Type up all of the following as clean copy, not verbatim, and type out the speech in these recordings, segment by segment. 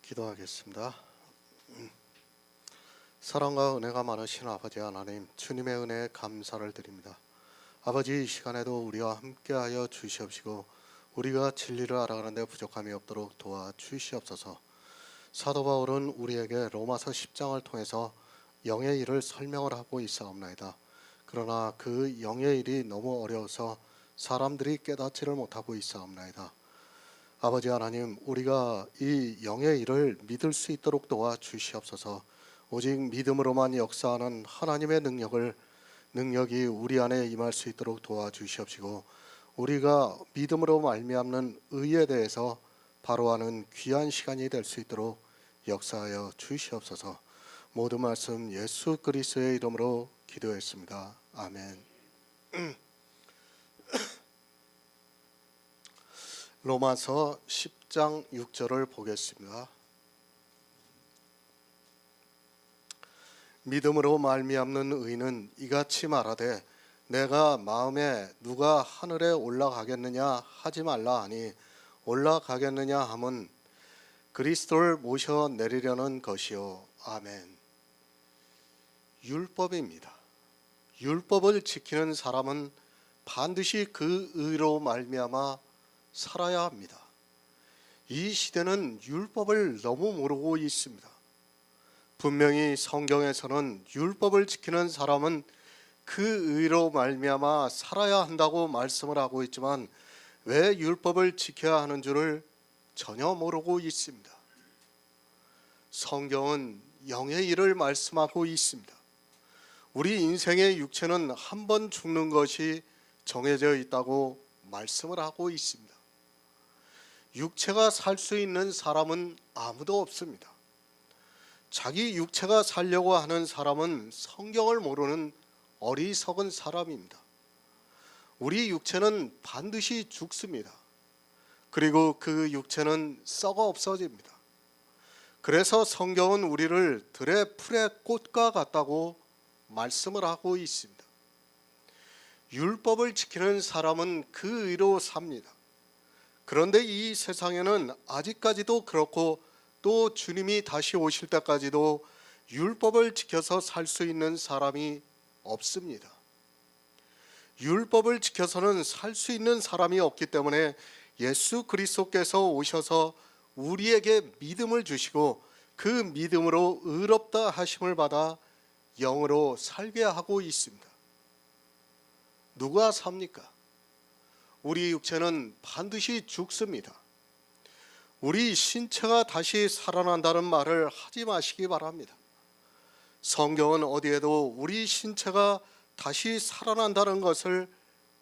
기도하겠습니다. 사랑과 은혜가 많으신 아버지 하나님, 주님의 은혜에 감사를 드립니다. 아버지, 이 시간에도 우리와 함께하여 주시옵시고 우리가 진리를 알아가는 데 부족함이 없도록 도와주시옵소서. 사도 바울은 우리에게 로마서 10장을 통해서 영의 일을 설명을 하고 있사옵나이다. 그러나 그 영의 일이 너무 어려워서 사람들이 깨닫지를 못하고 있사옵나이다. 아버지 하나님, 우리가 이 영의 일을 믿을 수 있도록 도와주시옵소서. 오직 믿음으로만 역사하는 하나님의 능력이 우리 안에 임할 수 있도록 도와주시옵시고, 우리가 믿음으로 말미암는 의에 대해서 바로 아는 귀한 시간이 될 수 있도록 역사하여 주시옵소서. 모든 말씀 예수 그리스도의 이름으로 기도했습니다. 아멘. 로마서 10장 6절을 보겠습니다. 믿음으로 말미암는 의는 이같이 말하되 내가 마음에 누가 하늘에 올라가겠느냐 하지 말라 하니, 올라가겠느냐 함은 그리스도를 모셔 내리려는 것이요. 아멘. 율법입니다. 율법을 지키는 사람은 반드시 그 의로 말미암아 살아야 합니다. 이 시대는 율법을 너무 모르고 있습니다. 분명히 성경에서는 율법을 지키는 사람은 그 의로 말미암아 살아야 한다고 말씀을 하고 있지만, 왜 율법을 지켜야 하는 줄을 전혀 모르고 있습니다. 성경은 영의 일을 말씀하고 있습니다. 우리 인생의 육체는 한 번 죽는 것이 정해져 있다고 말씀을 하고 있습니다. 육체가 살 수 있는 사람은 아무도 없습니다. 자기 육체가 살려고 하는 사람은 성경을 모르는 어리석은 사람입니다. 우리 육체는 반드시 죽습니다. 그리고 그 육체는 썩어 없어집니다. 그래서 성경은 우리를 들의 풀의 꽃과 같다고 말씀을 하고 있습니다. 율법을 지키는 사람은 그 의로 삽니다. 그런데 이 세상에는 아직까지도 그렇고, 또 주님이 다시 오실 때까지도 율법을 지켜서 살 수 있는 사람이 없습니다. 율법을 지켜서는 살 수 있는 사람이 없기 때문에 예수 그리스도께서 오셔서 우리에게 믿음을 주시고 그 믿음으로 의롭다 하심을 받아 영으로 살게 하고 있습니다. 누가 삽니까? 우리 육체는 반드시 죽습니다. 우리 신체가 다시 살아난다는 말을 하지 마시기 바랍니다. 성경은 어디에도 우리 신체가 다시 살아난다는 것을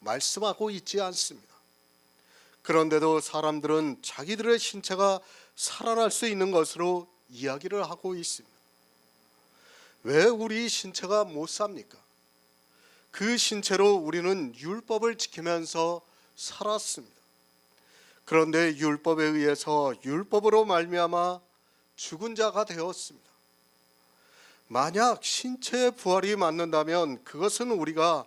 말씀하고 있지 않습니다. 그런데도 사람들은 자기들의 신체가 살아날 수 있는 것으로 이야기를 하고 있습니다. 왜 우리 신체가 못 삽니까? 그 신체로 우리는 율법을 지키면서 살았습니다. 그런데 율법에 의해서 율법으로 말미암아 죽은 자가 되었습니다. 만약 신체의 부활이 맞는다면 그것은 우리가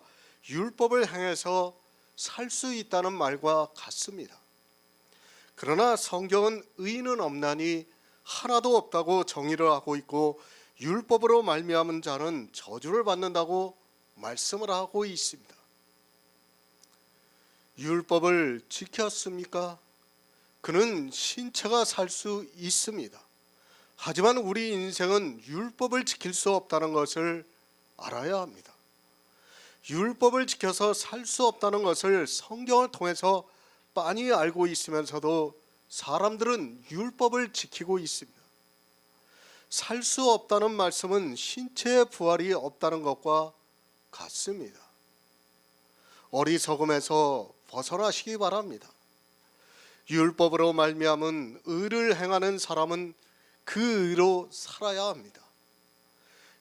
율법을 행해서 살 수 있다는 말과 같습니다. 그러나 성경은 의인은 없나니 하나도 없다고 정의를 하고 있고, 율법으로 말미암은 자는 저주를 받는다고 말씀을 하고 있습니다. 율법을 지켰습니까? 그는 신체가 살 수 있습니다. 하지만 우리 인생은 율법을 지킬 수 없다는 것을 알아야 합니다. 율법을 지켜서 살 수 없다는 것을 성경을 통해서 빤히 알고 있으면서도 사람들은 율법을 지키고 있습니다. 살 수 없다는 말씀은 신체의 부활이 없다는 것과 같습니다. 어리석음에서 벗어나시기 바랍니다. 율법으로 말미암은 의를 행하는 사람은 그 의로 살아야 합니다.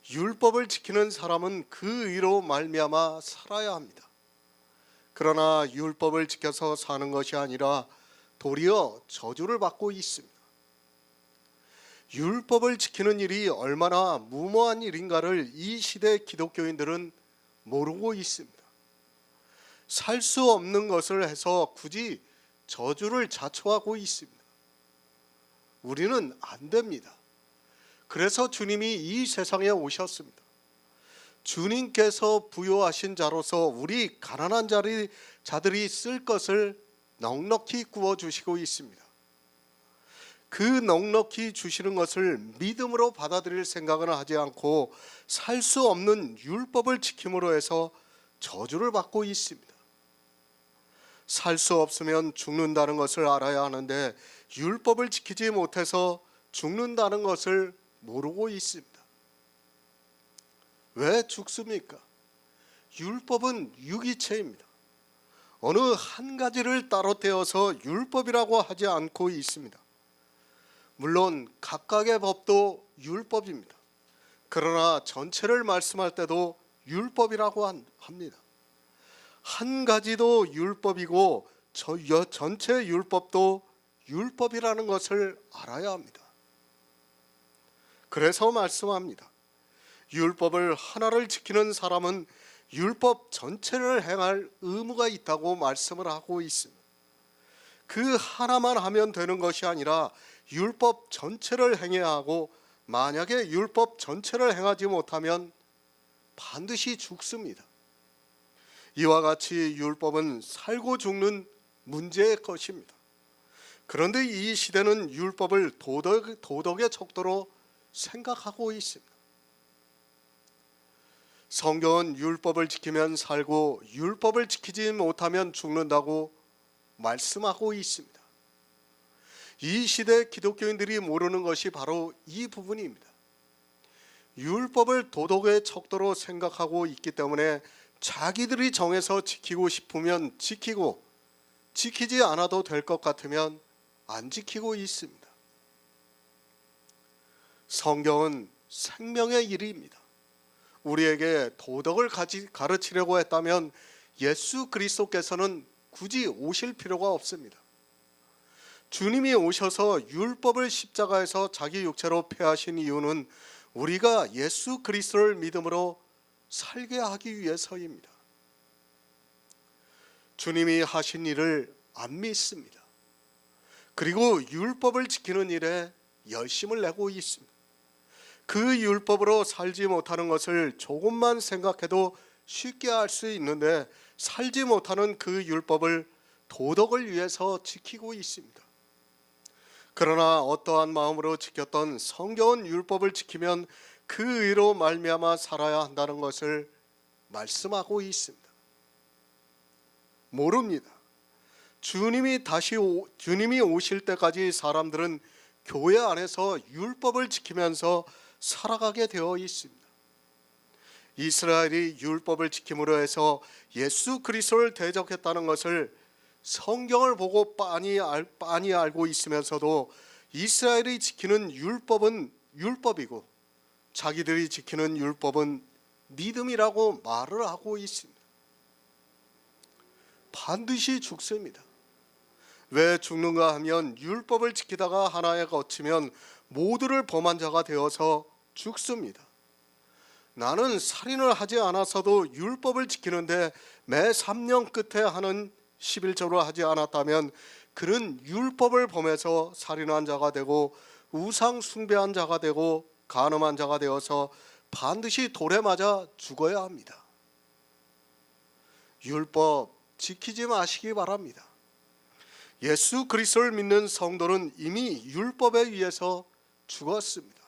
율법을 지키는 사람은 그 의로 말미암아 살아야 합니다. 그러나 율법을 지켜서 사는 것이 아니라 도리어 저주를 받고 있습니다. 율법을 지키는 일이 얼마나 무모한 일인가를 이 시대 기독교인들은 모르고 있습니다. 살 수 없는 것을 해서 굳이 저주를 자초하고 있습니다. 우리는 안 됩니다. 그래서 주님이 이 세상에 오셨습니다. 주님께서 부요하신 자로서 우리 가난한 자들이 쓸 것을 넉넉히 구워주시고 있습니다. 그 넉넉히 주시는 것을 믿음으로 받아들일 생각은 하지 않고 살 수 없는 율법을 지킴으로 해서 저주를 받고 있습니다. 살 수 없으면 죽는다는 것을 알아야 하는데 율법을 지키지 못해서 죽는다는 것을 모르고 있습니다. 왜 죽습니까? 율법은 유기체입니다. 어느 한 가지를 따로 떼어서 율법이라고 하지 않고 있습니다. 물론 각각의 법도 율법입니다. 그러나 전체를 말씀할 때도 율법이라고 합니다. 한 가지도 율법이고 전체 율법도 율법이라는 것을 알아야 합니다. 그래서 말씀합니다. 율법을 하나를 지키는 사람은 율법 전체를 행할 의무가 있다고 말씀을 하고 있습니다. 그 하나만 하면 되는 것이 아니라 율법 전체를 행해야 하고 만약에 율법 전체를 행하지 못하면 반드시 죽습니다. 이와 같이 율법은 살고 죽는 문제의 것입니다. 그런데 이 시대는 율법을 도덕의 척도로 생각하고 있습니다. 성경은 율법을 지키면 살고 율법을 지키지 못하면 죽는다고 말씀하고 있습니다. 이 시대 기독교인들이 모르는 것이 바로 이 부분입니다. 율법을 도덕의 척도로 생각하고 있기 때문에 자기들이 정해서 지키고 싶으면 지키고 지키지 않아도 될 것 같으면 안 지키고 있습니다. 성경은 생명의 일입니다. 우리에게 도덕을 가르치려고 했다면 예수 그리스도께서는 굳이 오실 필요가 없습니다. 주님이 오셔서 율법을 십자가에서 자기 육체로 폐하신 이유는 우리가 예수 그리스도를 믿음으로 살게 하기 위해서입니다. 주님이 하신 일을 안 믿습니다. 그리고 율법을 지키는 일에 열심을 내고 있습니다. 그 율법으로 살지 못하는 것을 조금만 생각해도 쉽게 알 수 있는데 살지 못하는 그 율법을 도덕을 위해서 지키고 있습니다. 그러나 어떠한 마음으로 지켰던 성경은 율법을 지키면 그 의로 말미암아 살아야 한다는 것을 말씀하고 있습니다. 모릅니다. 주님이 오실 때까지 사람들은 교회 안에서 율법을 지키면서 살아가게 되어 있습니다. 이스라엘이 율법을 지킴으로 해서 예수 그리스도를 대적했다는 것을 성경을 보고 빤히 알고 있으면서도 이스라엘이 지키는 율법은 율법이고 자기들이 지키는 율법은 믿음이라고 말을 하고 있습니다. 반드시 죽습니다. 왜 죽는가 하면 율법을 지키다가 하나에 거치면 모두를 범한 자가 되어서 죽습니다. 나는 살인을 하지 않았어도 율법을 지키는데 매 3년 끝에 하는 11조를 하지 않았다면 그는 율법을 범해서 살인한 자가 되고 우상 숭배한 자가 되고 간음한 자가 되어서 반드시 돌에 맞아 죽어야 합니다. 율법 지키지 마시기 바랍니다. 예수 그리스도를 믿는 성도는 이미 율법에 의해서 죽었습니다.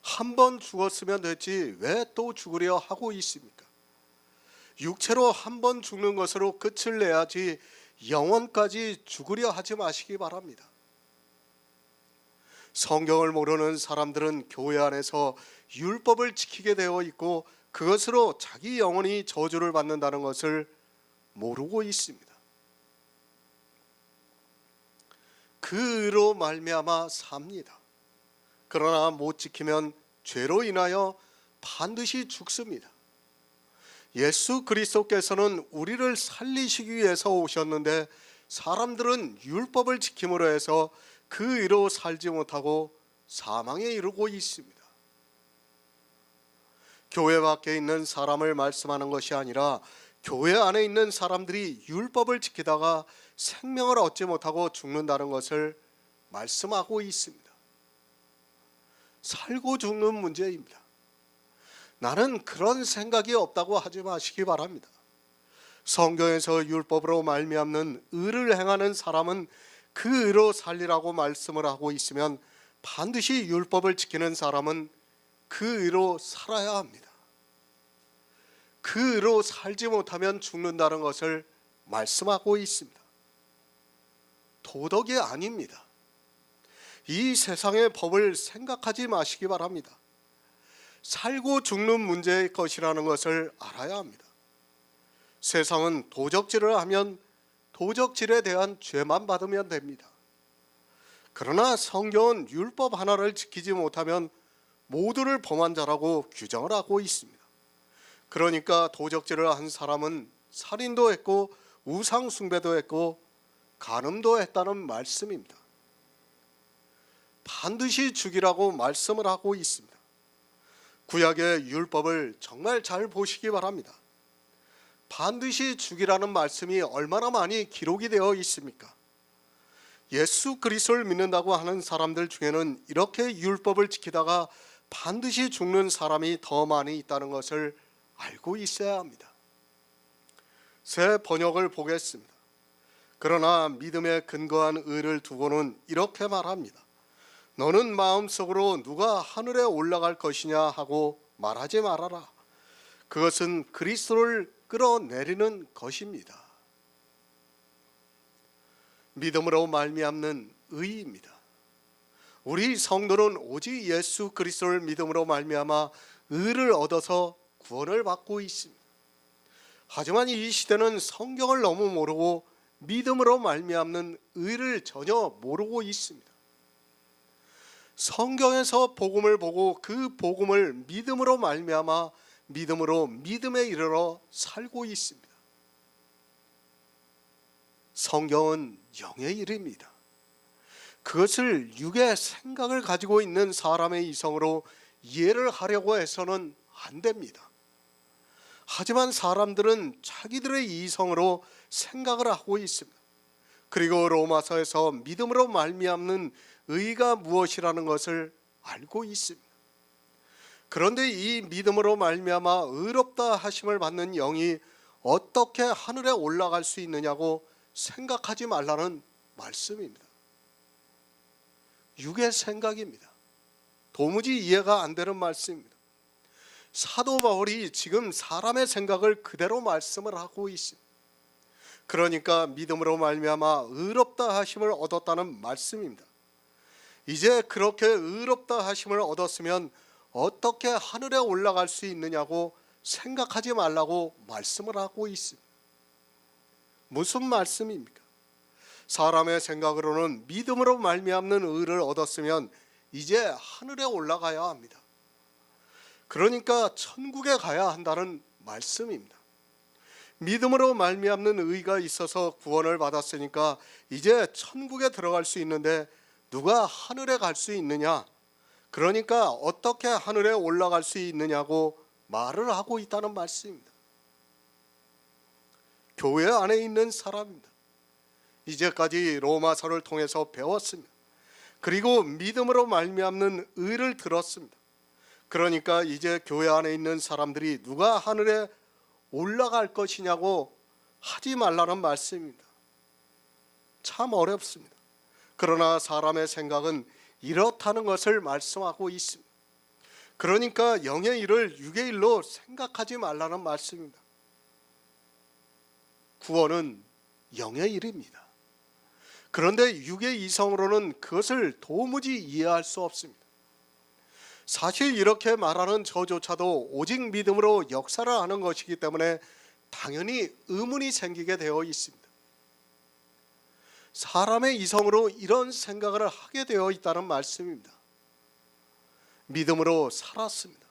한 번 죽었으면 됐지 왜 또 죽으려 하고 있습니까? 육체로 한 번 죽는 것으로 끝을 내야지 영원까지 죽으려 하지 마시기 바랍니다. 성경을 모르는 사람들은 교회 안에서 율법을 지키게 되어 있고 그것으로 자기 영혼이 저주를 받는다는 것을 모르고 있습니다. 그 의로 말미암아 삽니다. 그러나 못 지키면 죄로 인하여 반드시 죽습니다. 예수 그리스도께서는 우리를 살리시기 위해서 오셨는데 사람들은 율법을 지킴으로 해서 그 의로 살지 못하고 사망에 이르고 있습니다. 교회 밖에 있는 사람을 말씀하는 것이 아니라 교회 안에 있는 사람들이 율법을 지키다가 생명을 얻지 못하고 죽는다는 것을 말씀하고 있습니다. 살고 죽는 문제입니다. 나는 그런 생각이 없다고 하지 마시기 바랍니다. 성경에서 율법으로 말미암는 의를 행하는 사람은 그 의로 살리라고 말씀을 하고 있으면 반드시 율법을 지키는 사람은 그 의로 살아야 합니다. 그 의로 살지 못하면 죽는다는 것을 말씀하고 있습니다. 도덕이 아닙니다. 이 세상의 법을 생각하지 마시기 바랍니다. 살고 죽는 문제의 것이라는 것을 알아야 합니다. 세상은 도적질을 하면 도적질에 대한 죄만 받으면 됩니다. 그러나 성경은 율법 하나를 지키지 못하면 모두를 범한 자라고 규정을 하고 있습니다. 그러니까 도적질을 한 사람은 살인도 했고 우상 숭배도 했고 간음도 했다는 말씀입니다. 반드시 죽이라고 말씀을 하고 있습니다. 구약의 율법을 정말 잘 보시기 바랍니다. 반드시 죽이라는 말씀이 얼마나 많이 기록이 되어 있습니까? 예수 그리스도를 믿는다고 하는 사람들 중에는 이렇게 율법을 지키다가 반드시 죽는 사람이 더 많이 있다는 것을 알고 있어야 합니다. 새 번역을 보겠습니다. 그러나 믿음에 근거한 의를 두고는 이렇게 말합니다. 너는 마음속으로 누가 하늘에 올라갈 것이냐 하고 말하지 말아라. 그것은 그리스도를 끌어내리는 것입니다. 믿음으로 말미암는 의입니다. 우리 성도는 오직 예수 그리스도를 믿음으로 말미암아 의를 얻어서 구원을 받고 있습니다. 하지만 이 시대는 성경을 너무 모르고 믿음으로 말미암는 의를 전혀 모르고 있습니다. 성경에서 복음을 보고 그 복음을 믿음으로 말미암아 믿음으로 믿음에 이르러 살고 있습니다. 성경은 영의 일입니다. 그것을 육의 생각을 가지고 있는 사람의 이성으로 이해를 하려고 해서는 안 됩니다. 하지만 사람들은 자기들의 이성으로 생각을 하고 있습니다. 그리고 로마서에서 믿음으로 말미암는 의가 무엇이라는 것을 알고 있습니다. 그런데 이 믿음으로 말미암아 의롭다 하심을 받는 영이 어떻게 하늘에 올라갈 수 있느냐고 생각하지 말라는 말씀입니다. 육의 생각입니다. 도무지 이해가 안 되는 말씀입니다. 사도 바울이 지금 사람의 생각을 그대로 말씀을 하고 있습니다. 그러니까 믿음으로 말미암아 의롭다 하심을 얻었다는 말씀입니다. 이제 그렇게 의롭다 하심을 얻었으면 어떻게 하늘에 올라갈 수 있느냐고 생각하지 말라고 말씀을 하고 있습니다. 무슨 말씀입니까? 사람의 생각으로는 믿음으로 말미암는 의를 얻었으면 이제 하늘에 올라가야 합니다. 그러니까 천국에 가야 한다는 말씀입니다. 믿음으로 말미암는 의가 있어서 구원을 받았으니까 이제 천국에 들어갈 수 있는데 누가 하늘에 갈 수 있느냐? 그러니까 어떻게 하늘에 올라갈 수 있느냐고 말을 하고 있다는 말씀입니다. 교회 안에 있는 사람입니다. 이제까지 로마서를 통해서 배웠습니다. 그리고 믿음으로 말미암는 의를 들었습니다. 그러니까 이제 교회 안에 있는 사람들이 누가 하늘에 올라갈 것이냐고 하지 말라는 말씀입니다. 참 어렵습니다. 그러나 사람의 생각은 이렇다는 것을 말씀하고 있습니다. 그러니까 영의 일을 육의 일로 생각하지 말라는 말씀입니다. 구원은 영의 일입니다. 그런데 육의 이성으로는 그것을 도무지 이해할 수 없습니다. 사실 이렇게 말하는 저조차도 오직 믿음으로 역사를 하는 것이기 때문에 당연히 의문이 생기게 되어 있습니다. 사람의 이성으로 이런 생각을 하게 되어 있다는 말씀입니다. 믿음으로 살았습니다.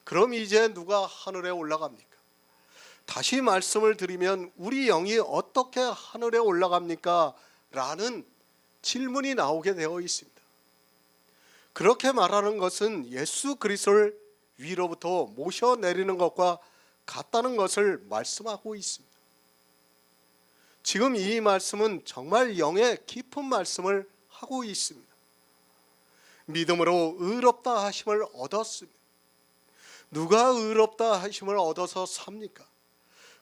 그럼 이제 누가 하늘에 올라갑니까? 다시 말씀을 드리면 우리 영이 어떻게 하늘에 올라갑니까? 라는 질문이 나오게 되어 있습니다. 그렇게 말하는 것은 예수 그리스도를 위로부터 모셔내리는 것과 같다는 것을 말씀하고 있습니다. 지금 이 말씀은 정말 영의 깊은 말씀을 하고 있습니다. 믿음으로 의롭다 하심을 얻었습니다. 누가 의롭다 하심을 얻어서 삽니까?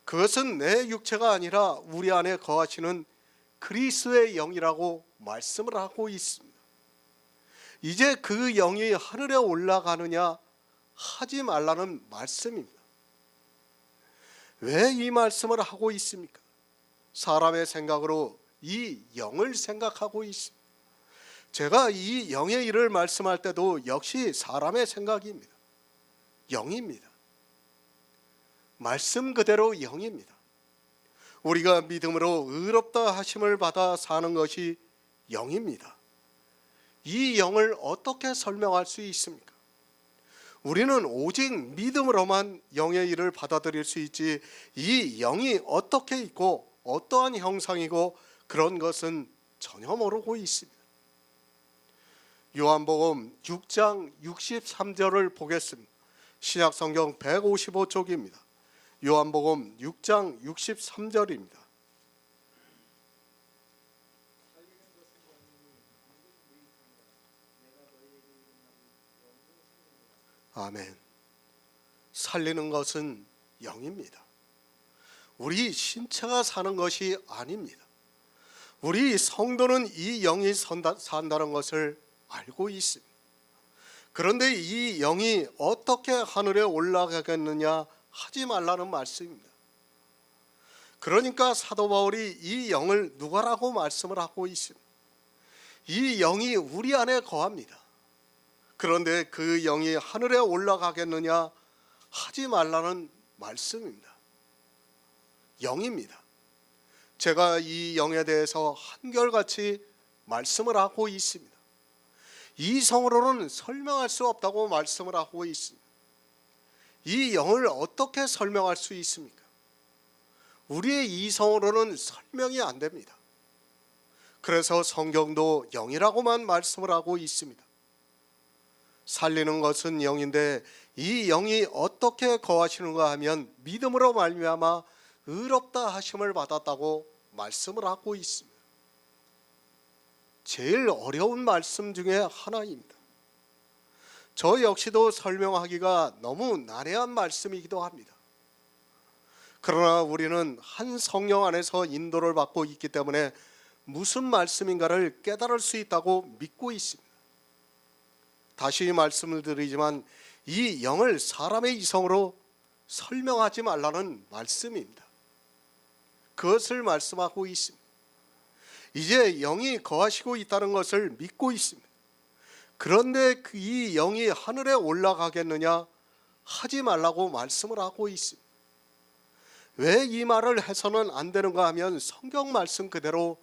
그것은 내 육체가 아니라 우리 안에 거하시는 그리스도의 영이라고 말씀을 하고 있습니다. 이제 그 영이 하늘에 올라가느냐 하지 말라는 말씀입니다. 왜 이 말씀을 하고 있습니까? 사람의 생각으로 이 영을 생각하고 있습니다. 제가 이 영의 일을 말씀할 때도 역시 사람의 생각입니다. 영입니다. 말씀 그대로 영입니다. 우리가 믿음으로 의롭다 하심을 받아 사는 것이 영입니다. 이 영을 어떻게 설명할 수 있습니까? 우리는 오직 믿음으로만 영의 일을 받아들일 수 있지, 이 영이 어떻게 있고 어떠한 형상이고 그런 것은 전혀 모르고 있습니다. 요한복음 6장 63절을 보겠습니다. 신약성경 155쪽입니다. 요한복음 6장 63절입니다. 아멘. 살리는 것은 영입니다. 우리 신체가 사는 것이 아닙니다. 우리 성도는 이 영이 산다는 것을 알고 있습니다. 그런데 이 영이 어떻게 하늘에 올라가겠느냐 하지 말라는 말씀입니다. 그러니까 사도 바울이 이 영을 누가라고 말씀을 하고 있습니다. 이 영이 우리 안에 거합니다. 그런데 그 영이 하늘에 올라가겠느냐 하지 말라는 말씀입니다. 영입니다. 제가 이 영에 대해서 한결같이 말씀을 하고 있습니다. 이성으로는 설명할 수 없다고 말씀을 하고 있습니다. 이 영을 어떻게 설명할 수 있습니까? 우리의 이성으로는 설명이 안 됩니다. 그래서 성경도 영이라고만 말씀을 하고 있습니다. 살리는 것은 영인데 이 영이 어떻게 거하시는가 하면 믿음으로 말미암아 의롭다 하심을 받았다고 말씀을 하고 있습니다. 제일 어려운 말씀 중에 하나입니다. 저 역시도 설명하기가 너무 난해한 말씀이기도 합니다. 그러나 우리는 한 성령 안에서 인도를 받고 있기 때문에 무슨 말씀인가를 깨달을 수 있다고 믿고 있습니다. 다시 말씀을 드리지만 이 영을 사람의 이성으로 설명하지 말라는 말씀입니다. 그것을 말씀하고 있습니다. 이제 영이 거하시고 있다는 것을 믿고 있습니다. 그런데 이 영이 하늘에 올라가겠느냐 하지 말라고 말씀을 하고 있습니다. 왜 이 말을 해서는 안 되는가 하면 성경 말씀 그대로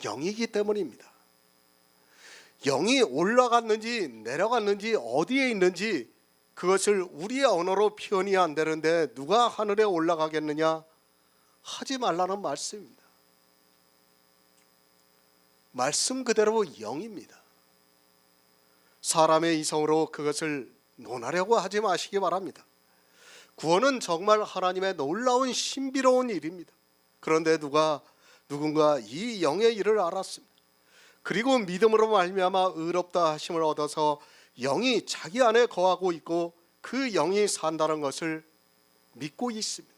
영이기 때문입니다. 영이 올라갔는지 내려갔는지 어디에 있는지 그것을 우리의 언어로 표현이 안 되는데 누가 하늘에 올라가겠느냐 하지 말라는 말씀입니다. 말씀 그대로 영입니다. 사람의 이성으로 그것을 논하려고 하지 마시기 바랍니다. 구원은 정말 하나님의 놀라운 신비로운 일입니다. 그런데 누군가 이 영의 일을 알았습니다. 그리고 믿음으로 말미암아 의롭다 하심을 얻어서 영이 자기 안에 거하고 있고 그 영이 산다는 것을 믿고 있습니다.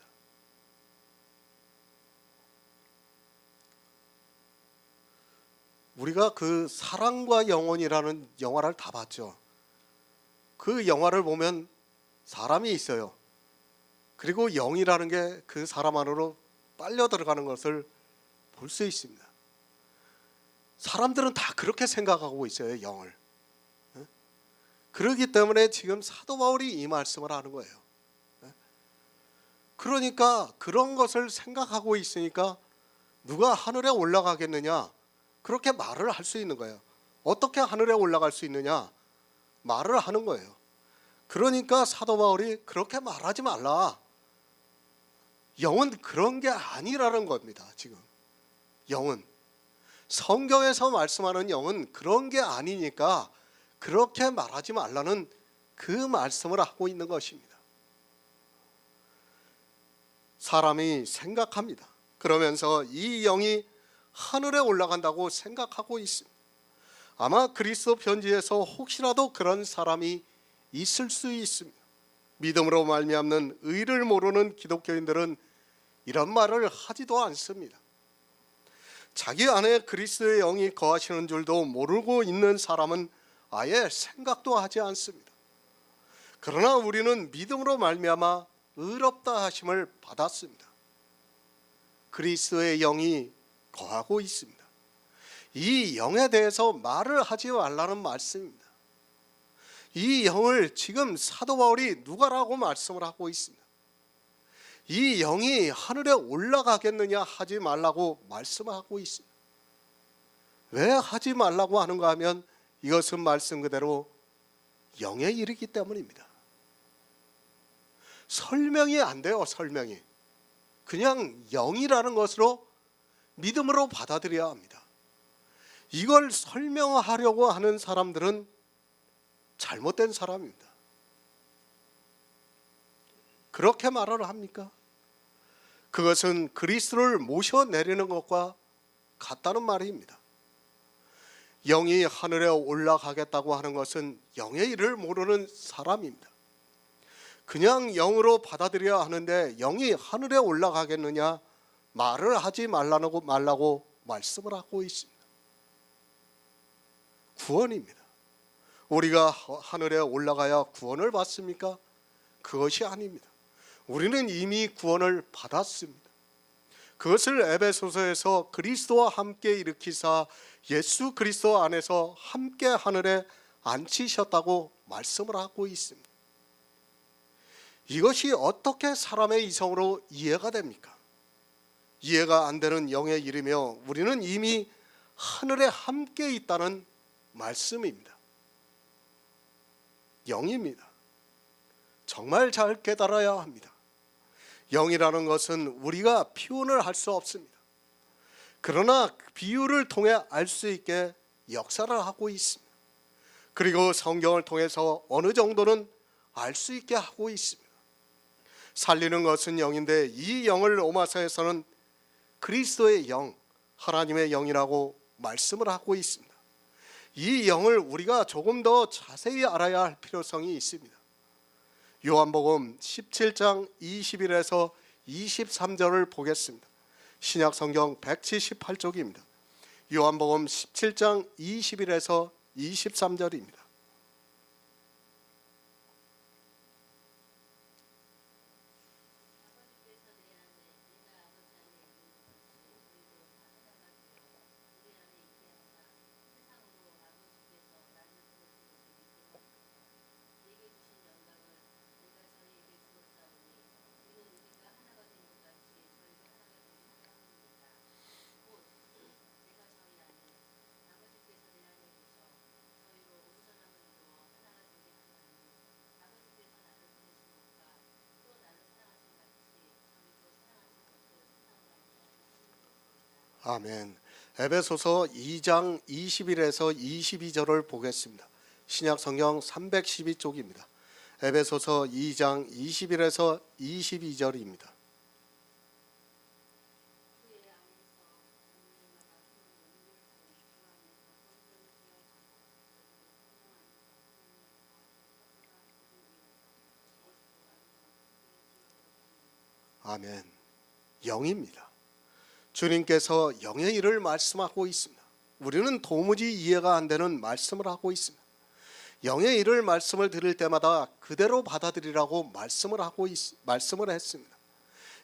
우리가 그 사랑과 영혼이라는 영화를 다 봤죠. 그 영화를 보면 사람이 있어요. 그리고 영이라는 게 그 사람 안으로 빨려 들어가는 것을 볼 수 있습니다. 사람들은 다 그렇게 생각하고 있어요, 영을. 그렇기 때문에 지금 사도 바울이 이 말씀을 하는 거예요. 그러니까 그런 것을 생각하고 있으니까 누가 하늘에 올라가겠느냐 그렇게 말을 할 수 있는 거예요. 어떻게 하늘에 올라갈 수 있느냐 말을 하는 거예요. 그러니까 사도 바울이 그렇게 말하지 말라. 영은 그런 게 아니라는 겁니다. 지금 영은 성경에서 말씀하는 영은 그런 게 아니니까 그렇게 말하지 말라는 그 말씀을 하고 있는 것입니다. 사람이 생각합니다. 그러면서 이 영이 하늘에 올라간다고 생각하고 있습니다. 아마 그리스도 편지에서 혹시라도 그런 사람이 있을 수 있습니다. 믿음으로 말미암는 의를 모르는 기독교인들은 이런 말을 하지도 않습니다. 자기 안에 그리스도의 영이 거하시는 줄도 모르고 있는 사람은 아예 생각도 하지 않습니다. 그러나 우리는 믿음으로 말미암아 의롭다 하심을 받았습니다. 그리스도의 영이 거하고 있습니다. 이 영에 대해서 말을 하지 말라는 말씀입니다. 이 영을 지금 사도 바울이 누가라고 말씀을 하고 있습니다. 이 영이 하늘에 올라가겠느냐 하지 말라고 말씀하고 있습니다. 왜 하지 말라고 하는가 하면 이것은 말씀 그대로 영의 일이기 때문입니다. 설명이 안 돼요. 설명이 그냥 영이라는 것으로 믿음으로 받아들여야 합니다. 이걸 설명하려고 하는 사람들은 잘못된 사람입니다. 그렇게 말을 합니까? 그것은 그리스도를 모셔내리는 것과 같다는 말입니다. 영이 하늘에 올라가겠다고 하는 것은 영의 일을 모르는 사람입니다. 그냥 영으로 받아들여야 하는데 영이 하늘에 올라가겠느냐 말을 하지 말라고 말씀을 하고 있습니다. 구원입니다. 우리가 하늘에 올라가야 구원을 받습니까? 그것이 아닙니다. 우리는 이미 구원을 받았습니다. 그것을 에베소서에서 그리스도와 함께 일으키사 예수 그리스도 안에서 함께 하늘에 앉히셨다고 말씀을 하고 있습니다. 이것이 어떻게 사람의 이성으로 이해가 됩니까? 이해가 안 되는 영의 일이며 우리는 이미 하늘에 함께 있다는 말씀입니다. 영입니다. 정말 잘 깨달아야 합니다. 영이라는 것은 우리가 표현을 할 수 없습니다. 그러나 비유를 통해 알 수 있게 역사를 하고 있습니다. 그리고 성경을 통해서 어느 정도는 알 수 있게 하고 있습니다. 살리는 것은 영인데 이 영을 로마서에서는 그리스도의 영, 하나님의 영이라고 말씀을 하고 있습니다. 이 영을 우리가 조금 더 자세히 알아야 할 필요성이 있습니다. 요한복음 17장 21에서 23절을 보겠습니다. 신약성경 178쪽입니다. 요한복음 17장 21에서 23절입니다. 아멘. 에베소서 2장 21에서 22절을 보겠습니다. 신약성경 312쪽입니다. 에베소서 2장 21에서 22절입니다. 아멘. 영입니다. 주님께서 영의 일을 말씀하고 있습니다. 우리는 도무지 이해가 안 되는 말씀을 하고 있습니다. 영의 일을 말씀을 들을 때마다 그대로 받아들이라고 말씀을 했습니다.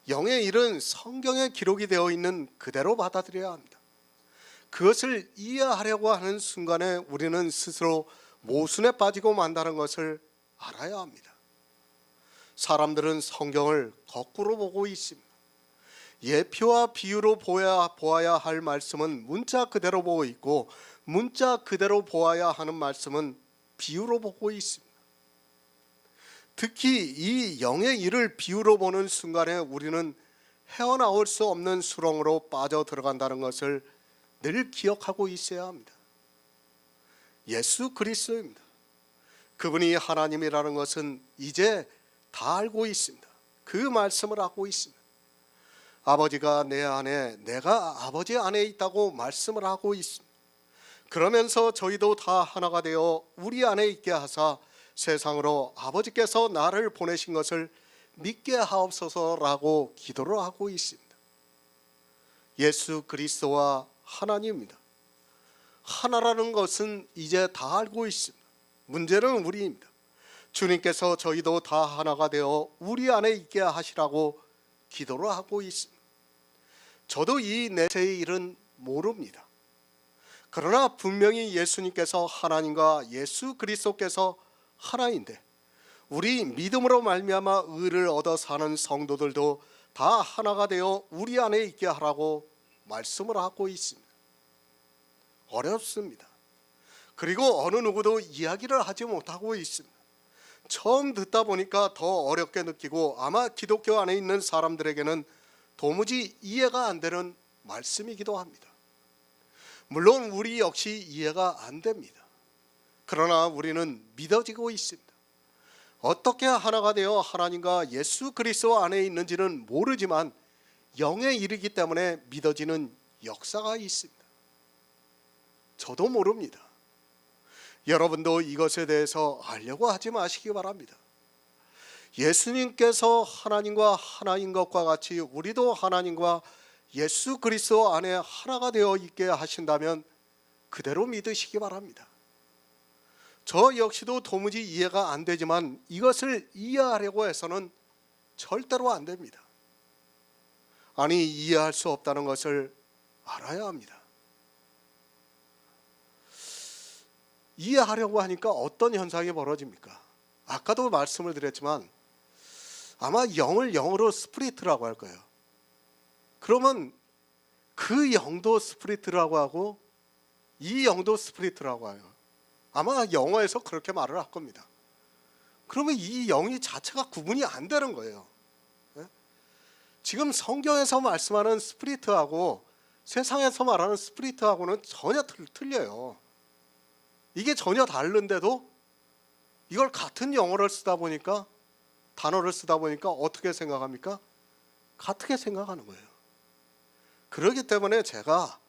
영의 일은 성경에 기록이 되어 있는 그대로 받아들여야 합니다. 그것을 이해하려고 하는 순간에 우리는 스스로 모순에 빠지고 만다는 것을 알아야 합니다. 사람들은 성경을 거꾸로 보고 있습니다. 예표와 비유로 보아야 할 말씀은 문자 그대로 보고 있고 문자 그대로 보아야 하는 말씀은 비유로 보고 있습니다. 특히 이 영의 일을 비유로 보는 순간에 우리는 헤어나올 수 없는 수렁으로 빠져 들어간다는 것을 늘 기억하고 있어야 합니다. 예수 그리스도입니다. 그분이 하나님이라는 것은 이제 다 알고 있습니다. 그 말씀을 하고 있습니다. 아버지가 내 안에, 내가 아버지 안에 있다고 말씀을 하고 있습니다. 그러면서 저희도 다 하나가 되어 우리 안에 있게 하사 세상으로 아버지께서 나를 보내신 것을 믿게 하옵소서라고 기도를 하고 있습니다. 예수 그리스도와 하나님입니다. 하나라는 것은 이제 다 알고 있습니다. 문제는 우리입니다. 주님께서 저희도 다 하나가 되어 우리 안에 있게 하시라고 기도를 하고 있습니다. 저도 이 내세의 일은 모릅니다. 그러나 분명히 예수님께서 하나님과 예수 그리스도께서 하나인데 우리 믿음으로 말미암아 의를 얻어 사는 성도들도 다 하나가 되어 우리 안에 있게 하라고 말씀을 하고 있습니다. 어렵습니다. 그리고 어느 누구도 이야기를 하지 못하고 있습니다. 처음 듣다 보니까 더 어렵게 느끼고 아마 기독교 안에 있는 사람들에게는 도무지 이해가 안 되는 말씀이기도 합니다. 물론 우리 역시 이해가 안 됩니다. 그러나 우리는 믿어지고 있습니다. 어떻게 하나가 되어 하나님과 예수 그리스도 안에 있는지는 모르지만 영에 이르기 때문에 믿어지는 역사가 있습니다. 저도 모릅니다. 여러분도 이것에 대해서 알려고 하지 마시기 바랍니다. 예수님께서 하나님과 하나인 것과 같이 우리도 하나님과 예수 그리스도 안에 하나가 되어 있게 하신다면 그대로 믿으시기 바랍니다. 저 역시도 도무지 이해가 안 되지만 이것을 이해하려고 해서는 절대로 안 됩니다. 아니, 이해할 수 없다는 것을 알아야 합니다. 이해하려고 하니까 어떤 현상이 벌어집니까? 아까도 말씀을 드렸지만 아마 영을 영어로 스피릿이라고 할 거예요. 그러면 그 영도 스피릿이라고 하고 이 영도 스피릿이라고 해요. 아마 영어에서 그렇게 말을 할 겁니다. 그러면 이 영이 자체가 구분이 안 되는 거예요. 지금 성경에서 말씀하는 스피릿하고 세상에서 말하는 스피릿하고는 전혀 틀려요. 이게 전혀 다른데도 이걸 같은 영어를 쓰다 보니까 단어를 쓰다 보니까 어떻게 생각합니까? 같게 생각하는 거예요. 그렇기 때문에 제가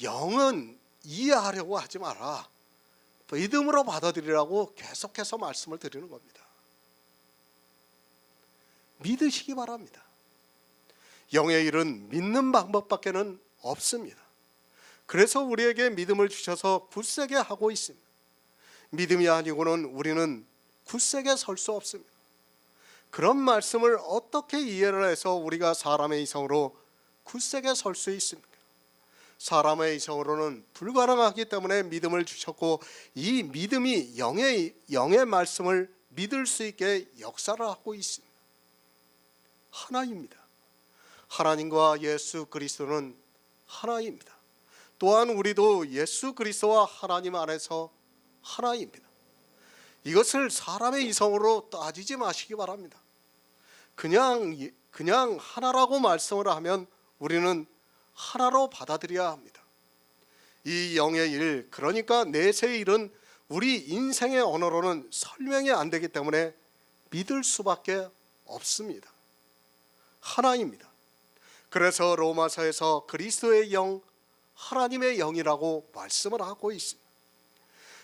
영은 이해하려고 하지 마라, 믿음으로 받아들이라고 계속해서 말씀을 드리는 겁니다. 믿으시기 바랍니다. 영의 일은 믿는 방법밖에는 없습니다. 그래서 우리에게 믿음을 주셔서 굳세게 하고 있습니다. 믿음이 아니고는 우리는 굳세게 설 수 없습니다. 그런 말씀을 어떻게 이해를 해서 우리가 사람의 이성으로 굳세게 설 수 있습니까? 사람의 이성으로는 불가능하기 때문에 믿음을 주셨고 이 믿음이 영의 말씀을 믿을 수 있게 역사를 하고 있습니다. 하나입니다. 하나님과 예수 그리스도는 하나입니다. 또한 우리도 예수 그리스도와 하나님 안에서 하나입니다. 이것을 사람의 이성으로 따지지 마시기 바랍니다. 그냥 하나라고 말씀을 하면 우리는 하나로 받아들여야 합니다. 이 영의 일, 그러니까 내세의 일은 우리 인생의 언어로는 설명이 안 되기 때문에 믿을 수밖에 없습니다. 하나입니다. 그래서 로마서에서 그리스도의 영, 하나님의 영이라고 말씀을 하고 있습니다.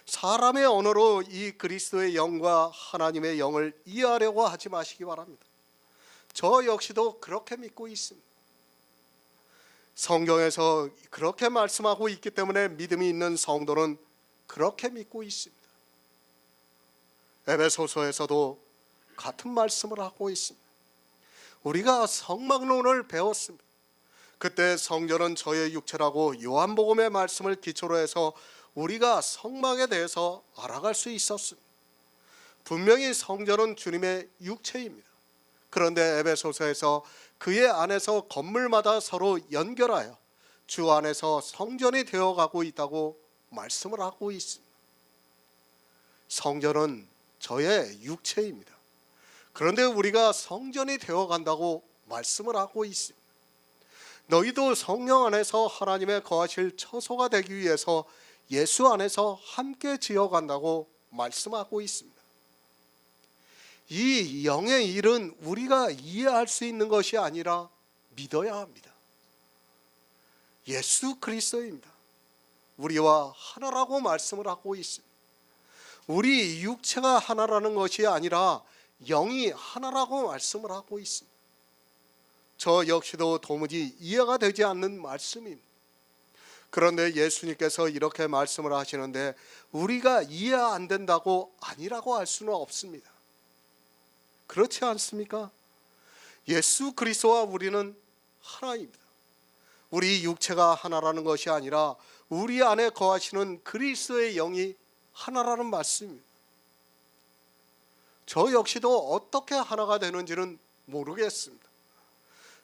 사람의 언어로 이 그리스도의 영과 하나님의 영을 이해하려고 하지 마시기 바랍니다. 저 역시도 그렇게 믿고 있습니다. 성경에서 그렇게 말씀하고 있기 때문에 믿음이 있는 성도는 그렇게 믿고 있습니다. 에베소서에서도 같은 말씀을 하고 있습니다. 우리가 성막론을 배웠습니다. 그때 성전은 저의 육체라고 요한복음의 말씀을 기초로 해서 우리가 성막에 대해서 알아갈 수 있었습니다. 분명히 성전은 주님의 육체입니다. 그런데 에베소서에서 그의 안에서 건물마다 서로 연결하여 주 안에서 성전이 되어가고 있다고 말씀을 하고 있습니다. 성전은 저의 육체입니다. 그런데 우리가 성전이 되어간다고 말씀을 하고 있습니다. 너희도 성령 안에서 하나님의 거하실 처소가 되기 위해서 예수 안에서 함께 지어간다고 말씀하고 있습니다. 이 영의 일은 우리가 이해할 수 있는 것이 아니라 믿어야 합니다. 예수 그리스도입니다. 우리와 하나라고 말씀을 하고 있습니다. 우리 육체가 하나라는 것이 아니라 영이 하나라고 말씀을 하고 있습니다. 저 역시도 도무지 이해가 되지 않는 말씀입니다. 그런데 예수님께서 이렇게 말씀을 하시는데 우리가 이해 안 된다고 아니라고 할 수는 없습니다. 그렇지 않습니까? 예수 그리스도와 우리는 하나입니다. 우리 육체가 하나라는 것이 아니라 우리 안에 거하시는 그리스도의 영이 하나라는 말씀입니다. 저 역시도 어떻게 하나가 되는지는 모르겠습니다.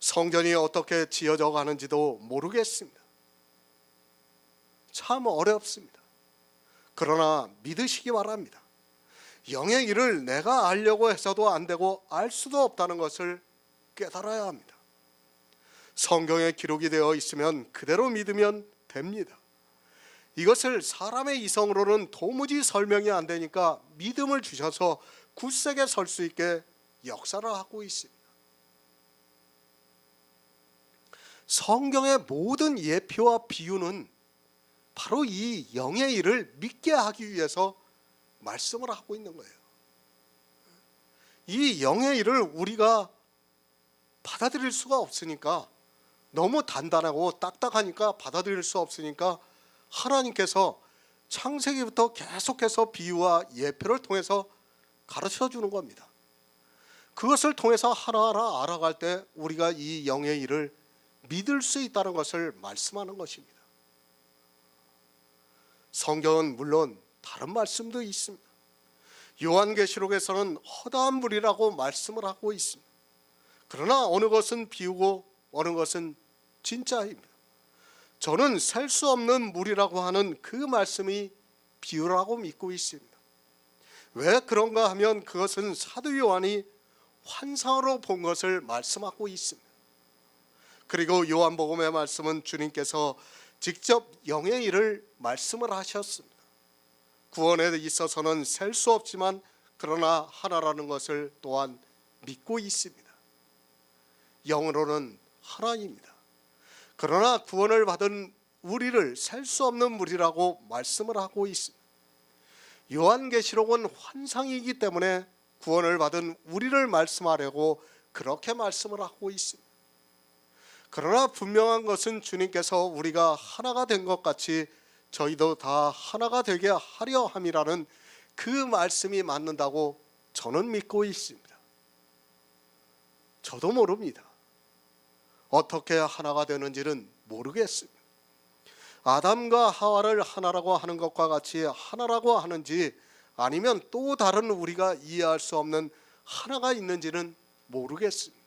성전이 어떻게 지어져 가는지도 모르겠습니다. 참 어렵습니다. 그러나 믿으시기 바랍니다. 영의 일을 내가 알려고 해서도 안 되고 알 수도 없다는 것을 깨달아야 합니다. 성경에 기록이 되어 있으면 그대로 믿으면 됩니다. 이것을 사람의 이성으로는 도무지 설명이 안 되니까 믿음을 주셔서 굳세게 설 수 있게 역사를 하고 있습니다. 성경의 모든 예표와 비유는 바로 이 영의 일을 믿게 하기 위해서 말씀을 하고 있는 거예요. 이 영의 일을 우리가 받아들일 수가 없으니까, 너무 단단하고 딱딱하니까 받아들일 수 없으니까 하나님께서 창세기부터 계속해서 비유와 예표를 통해서 가르쳐 주는 겁니다. 그것을 통해서 하나하나 알아갈 때 우리가 이 영의 일을 믿을 수 있다는 것을 말씀하는 것입니다. 성경은 물론 다른 말씀도 있습니다. 요한계시록에서는 허다한 물이라고 말씀을 하고 있습니다. 그러나 어느 것은 비유고 어느 것은 진짜입니다. 저는 셀 수 없는 물이라고 하는 그 말씀이 비유라고 믿고 있습니다. 왜 그런가 하면 그것은 사도 요한이 환상으로 본 것을 말씀하고 있습니다. 그리고 요한복음의 말씀은 주님께서 직접 영의 일을 말씀을 하셨습니다. 구원에 있어서는 셀 수 없지만 그러나 하나라는 것을 또한 믿고 있습니다. 영으로는 하나입니다. 그러나 구원을 받은 우리를 셀 수 없는 물이라고 말씀을 하고 있습니다. 요한계시록은 환상이기 때문에 구원을 받은 우리를 말씀하려고 그렇게 말씀을 하고 있습니다. 그러나 분명한 것은 주님께서 우리가 하나가 된 것 같이 저희도 다 하나가 되게 하려 함이라는 그 말씀이 맞는다고 저는 믿고 있습니다. 저도 모릅니다. 어떻게 하나가 되는지는 모르겠습니다. 아담과 하와를 하나라고 하는 것과 같이 하나라고 하는지 아니면 또 다른 우리가 이해할 수 없는 하나가 있는지는 모르겠습니다.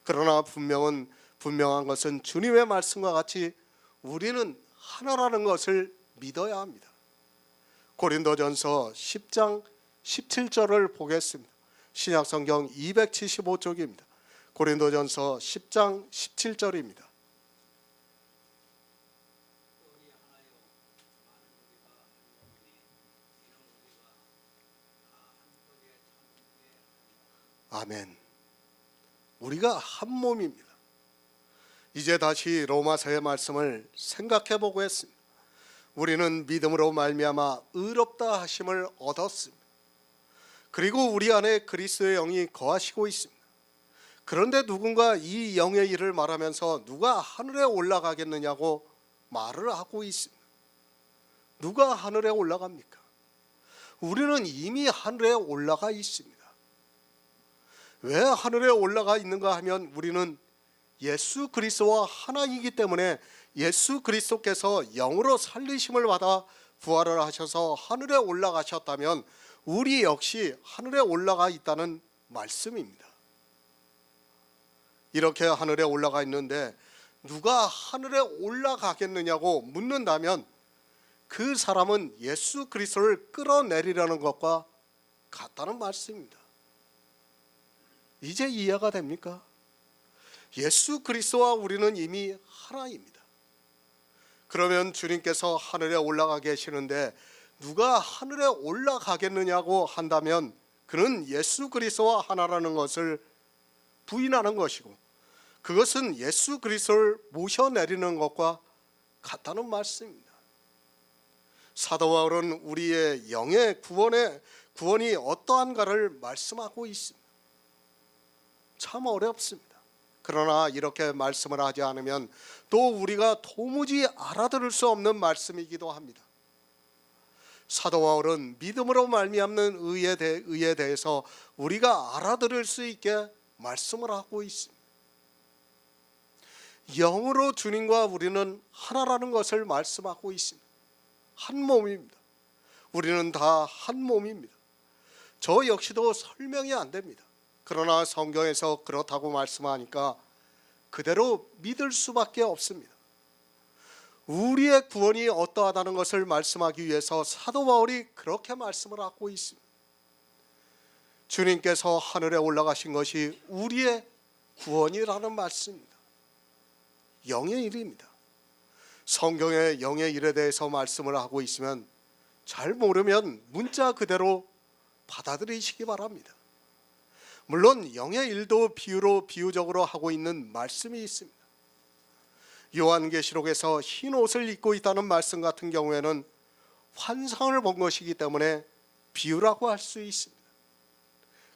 그러나 분명한 것은 주님의 말씀과 같이 우리는 하나라는 것을 믿어야 합니다. 고린도전서 10장 17절을 보겠습니다. 신약성경 275쪽입니다. 고린도전서 10장 17절입니다. 아멘. 우리가 한 몸입니다. 이제 다시 로마서의 말씀을 생각해 보고 했습니다. 우리는 믿음으로 말미암아 의롭다 하심을 얻었습니다. 그리고 우리 안에 그리스도의 영이 거하시고 있습니다. 그런데 누군가 이 영의 일을 말하면서 누가 하늘에 올라가겠느냐고 말을 하고 있습니다. 누가 하늘에 올라갑니까? 우리는 이미 하늘에 올라가 있습니다. 왜 하늘에 올라가 있는가 하면 우리는 예수 그리스도와 하나이기 때문에 예수 그리스도께서 영으로 살리심을 받아 부활을 하셔서 하늘에 올라가셨다면 우리 역시 하늘에 올라가 있다는 말씀입니다. 이렇게 하늘에 올라가 있는데 누가 하늘에 올라가겠느냐고 묻는다면 그 사람은 예수 그리스도를 끌어내리려는 것과 같다는 말씀입니다. 이제 이해가 됩니까? 예수 그리스도와 우리는 이미 하나입니다. 그러면 주님께서 하늘에 올라가 계시는데 누가 하늘에 올라가겠느냐고 한다면 그는 예수 그리스도와 하나라는 것을 부인하는 것이고 그것은 예수 그리스도를 모셔내리는 것과 같다는 말씀입니다. 사도 바울은 우리의 영의 구원이 어떠한가를 말씀하고 있습니다. 참 어렵습니다. 그러나 이렇게 말씀을 하지 않으면 또 우리가 도무지 알아들을 수 없는 말씀이기도 합니다. 사도 바울은 믿음으로 말미암는 의에 대해서 우리가 알아들을 수 있게 말씀을 하고 있습니다. 영으로 주님과 우리는 하나라는 것을 말씀하고 있습니다. 한 몸입니다. 우리는 다 한 몸입니다. 저 역시도 설명이 안 됩니다. 그러나 성경에서 그렇다고 말씀하니까 그대로 믿을 수밖에 없습니다. 우리의 구원이 어떠하다는 것을 말씀하기 위해서 사도 바울이 그렇게 말씀을 하고 있습니다. 주님께서 하늘에 올라가신 것이 우리의 구원이라는 말씀입니다. 영의 일입니다. 성경의 영의 일에 대해서 말씀을 하고 있으면 잘 모르면 문자 그대로 받아들이시기 바랍니다. 물론 영의 일도 비유적으로 하고 있는 말씀이 있습니다. 요한계시록에서 흰 옷을 입고 있다는 말씀 같은 경우에는 환상을 본 것이기 때문에 비유라고 할 수 있습니다.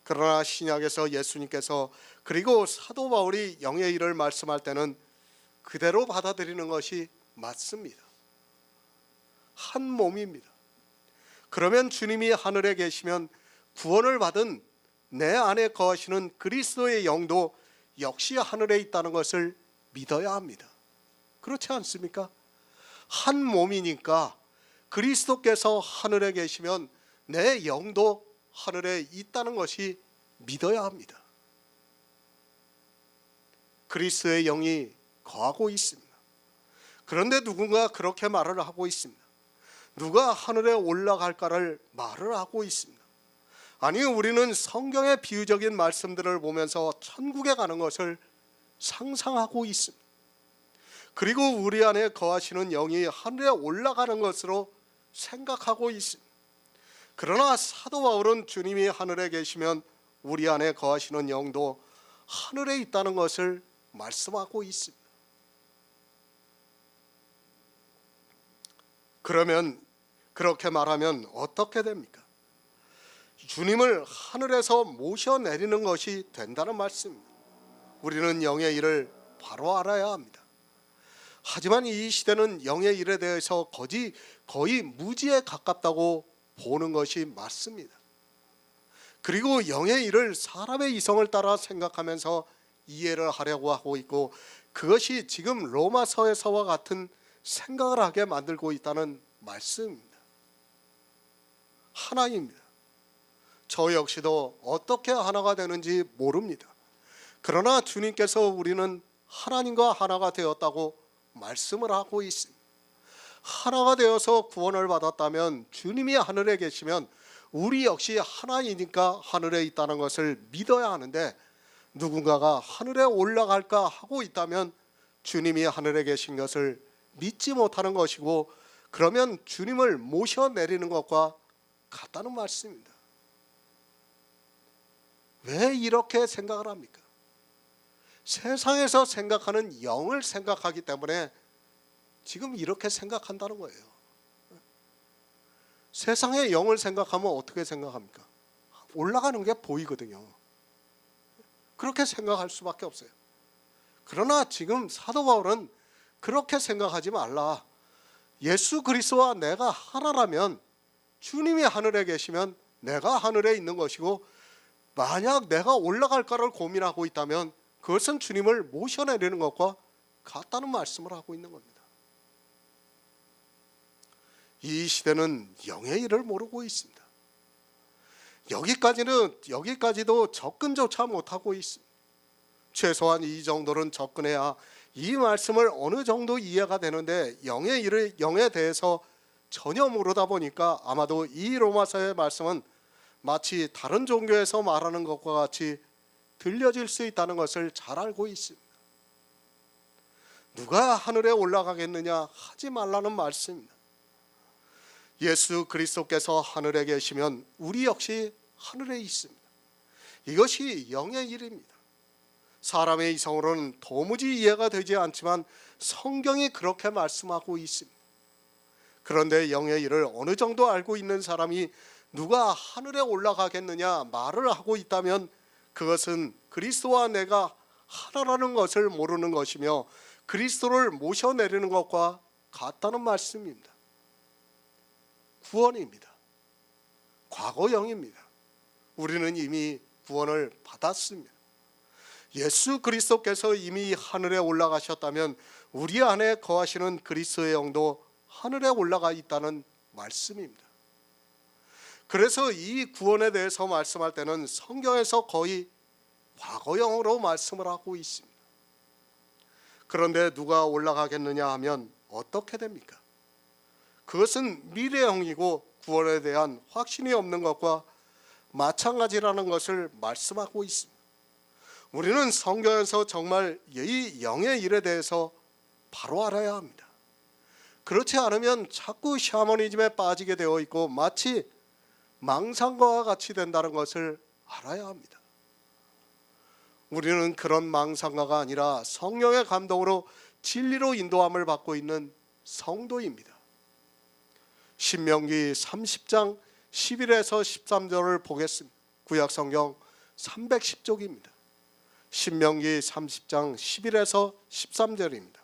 그러나 신약에서 예수님께서 그리고 사도 바울이 영의 일을 말씀할 때는 그대로 받아들이는 것이 맞습니다. 한 몸입니다. 그러면 주님이 하늘에 계시면 구원을 받은 내 안에 거하시는 그리스도의 영도 역시 하늘에 있다는 것을 믿어야 합니다. 그렇지 않습니까? 한 몸이니까 그리스도께서 하늘에 계시면 내 영도 하늘에 있다는 것이 믿어야 합니다. 그리스도의 영이 거하고 있습니다. 그런데 누군가 그렇게 말을 하고 있습니다. 누가 하늘에 올라갈까를 말을 하고 있습니다. 아니, 우리는 성경의 비유적인 말씀들을 보면서 천국에 가는 것을 상상하고 있습니다. 그리고 우리 안에 거하시는 영이 하늘에 올라가는 것으로 생각하고 있습니다. 그러나 사도 바울은 주님이 하늘에 계시면 우리 안에 거하시는 영도 하늘에 있다는 것을 말씀하고 있습니다. 그러면 그렇게 말하면 어떻게 됩니까? 주님을 하늘에서 모셔내리는 것이 된다는 말씀입니다. 우리는 영의 일을 바로 알아야 합니다. 하지만 이 시대는 영의 일에 대해서 거의 무지에 가깝다고 보는 것이 맞습니다. 그리고 영의 일을 사람의 이성을 따라 생각하면서 이해를 하려고 하고 있고, 그것이 지금 로마서에서와 같은 생각을 하게 만들고 있다는 말씀입니다. 하나입니다. 저 역시도 어떻게 하나가 되는지 모릅니다. 그러나 주님께서 우리는 하나님과 하나가 되었다고 말씀을 하고 있습니다. 하나가 되어서 구원을 받았다면 주님이 하늘에 계시면 우리 역시 하나이니까 하늘에 있다는 것을 믿어야 하는데, 누군가가 하늘에 올라갈까 하고 있다면 주님이 하늘에 계신 것을 믿지 못하는 것이고, 그러면 주님을 모셔내리는 것과 같다는 말씀입니다. 왜 이렇게 생각을 합니까? 세상에서 생각하는 영을 생각하기 때문에 지금 이렇게 생각한다는 거예요. 세상의 영을 생각하면 어떻게 생각합니까? 올라가는 게 보이거든요. 그렇게 생각할 수밖에 없어요. 그러나 지금 사도 바울은 그렇게 생각하지 말라. 예수 그리스도와 내가 하나라면 주님이 하늘에 계시면 내가 하늘에 있는 것이고, 만약 내가 올라갈까를 고민하고 있다면 그것은 주님을 모셔내리는 것과 같다는 말씀을 하고 있는 겁니다. 이 시대는 영의 일을 모르고 있습니다. 여기까지도 접근조차 못하고 있습니다. 최소한 이 정도는 접근해야 이 말씀을 어느 정도 이해가 되는데, 영에 대해서 전혀 모르다 보니까 아마도 이 로마서의 말씀은 마치 다른 종교에서 말하는 것과 같이 들려질 수 있다는 것을 잘 알고 있습니다. 누가 하늘에 올라가겠느냐 하지 말라는 말씀입니다. 예수 그리스도께서 하늘에 계시면 우리 역시 하늘에 있습니다. 이것이 영의 일입니다. 사람의 이성으로는 도무지 이해가 되지 않지만 성경이 그렇게 말씀하고 있습니다. 그런데 영의 일을 어느 정도 알고 있는 사람이 누가 하늘에 올라가겠느냐 말을 하고 있다면 그것은 그리스도와 내가 하나라는 것을 모르는 것이며 그리스도를 모셔내리는 것과 같다는 말씀입니다. 구원입니다. 과거형입니다. 우리는 이미 구원을 받았습니다. 예수 그리스도께서 이미 하늘에 올라가셨다면 우리 안에 거하시는 그리스도의 영도 하늘에 올라가 있다는 말씀입니다. 그래서 이 구원에 대해서 말씀할 때는 성경에서 거의 과거형으로 말씀을 하고 있습니다. 그런데 누가 올라가겠느냐 하면 어떻게 됩니까? 그것은 미래형이고 구원에 대한 확신이 없는 것과 마찬가지라는 것을 말씀하고 있습니다. 우리는 성경에서 정말 이 영의 일에 대해서 바로 알아야 합니다. 그렇지 않으면 자꾸 샤머니즘에 빠지게 되어 있고 마치 망상과와 같이 된다는 것을 알아야 합니다. 우리는 그런 망상가가 아니라 성령의 감동으로 진리로 인도함을 받고 있는 성도입니다. 신명기 30장 11에서 13절을 보겠습니다. 구약성경 310쪽입니다. 신명기 30장 11에서 13절입니다.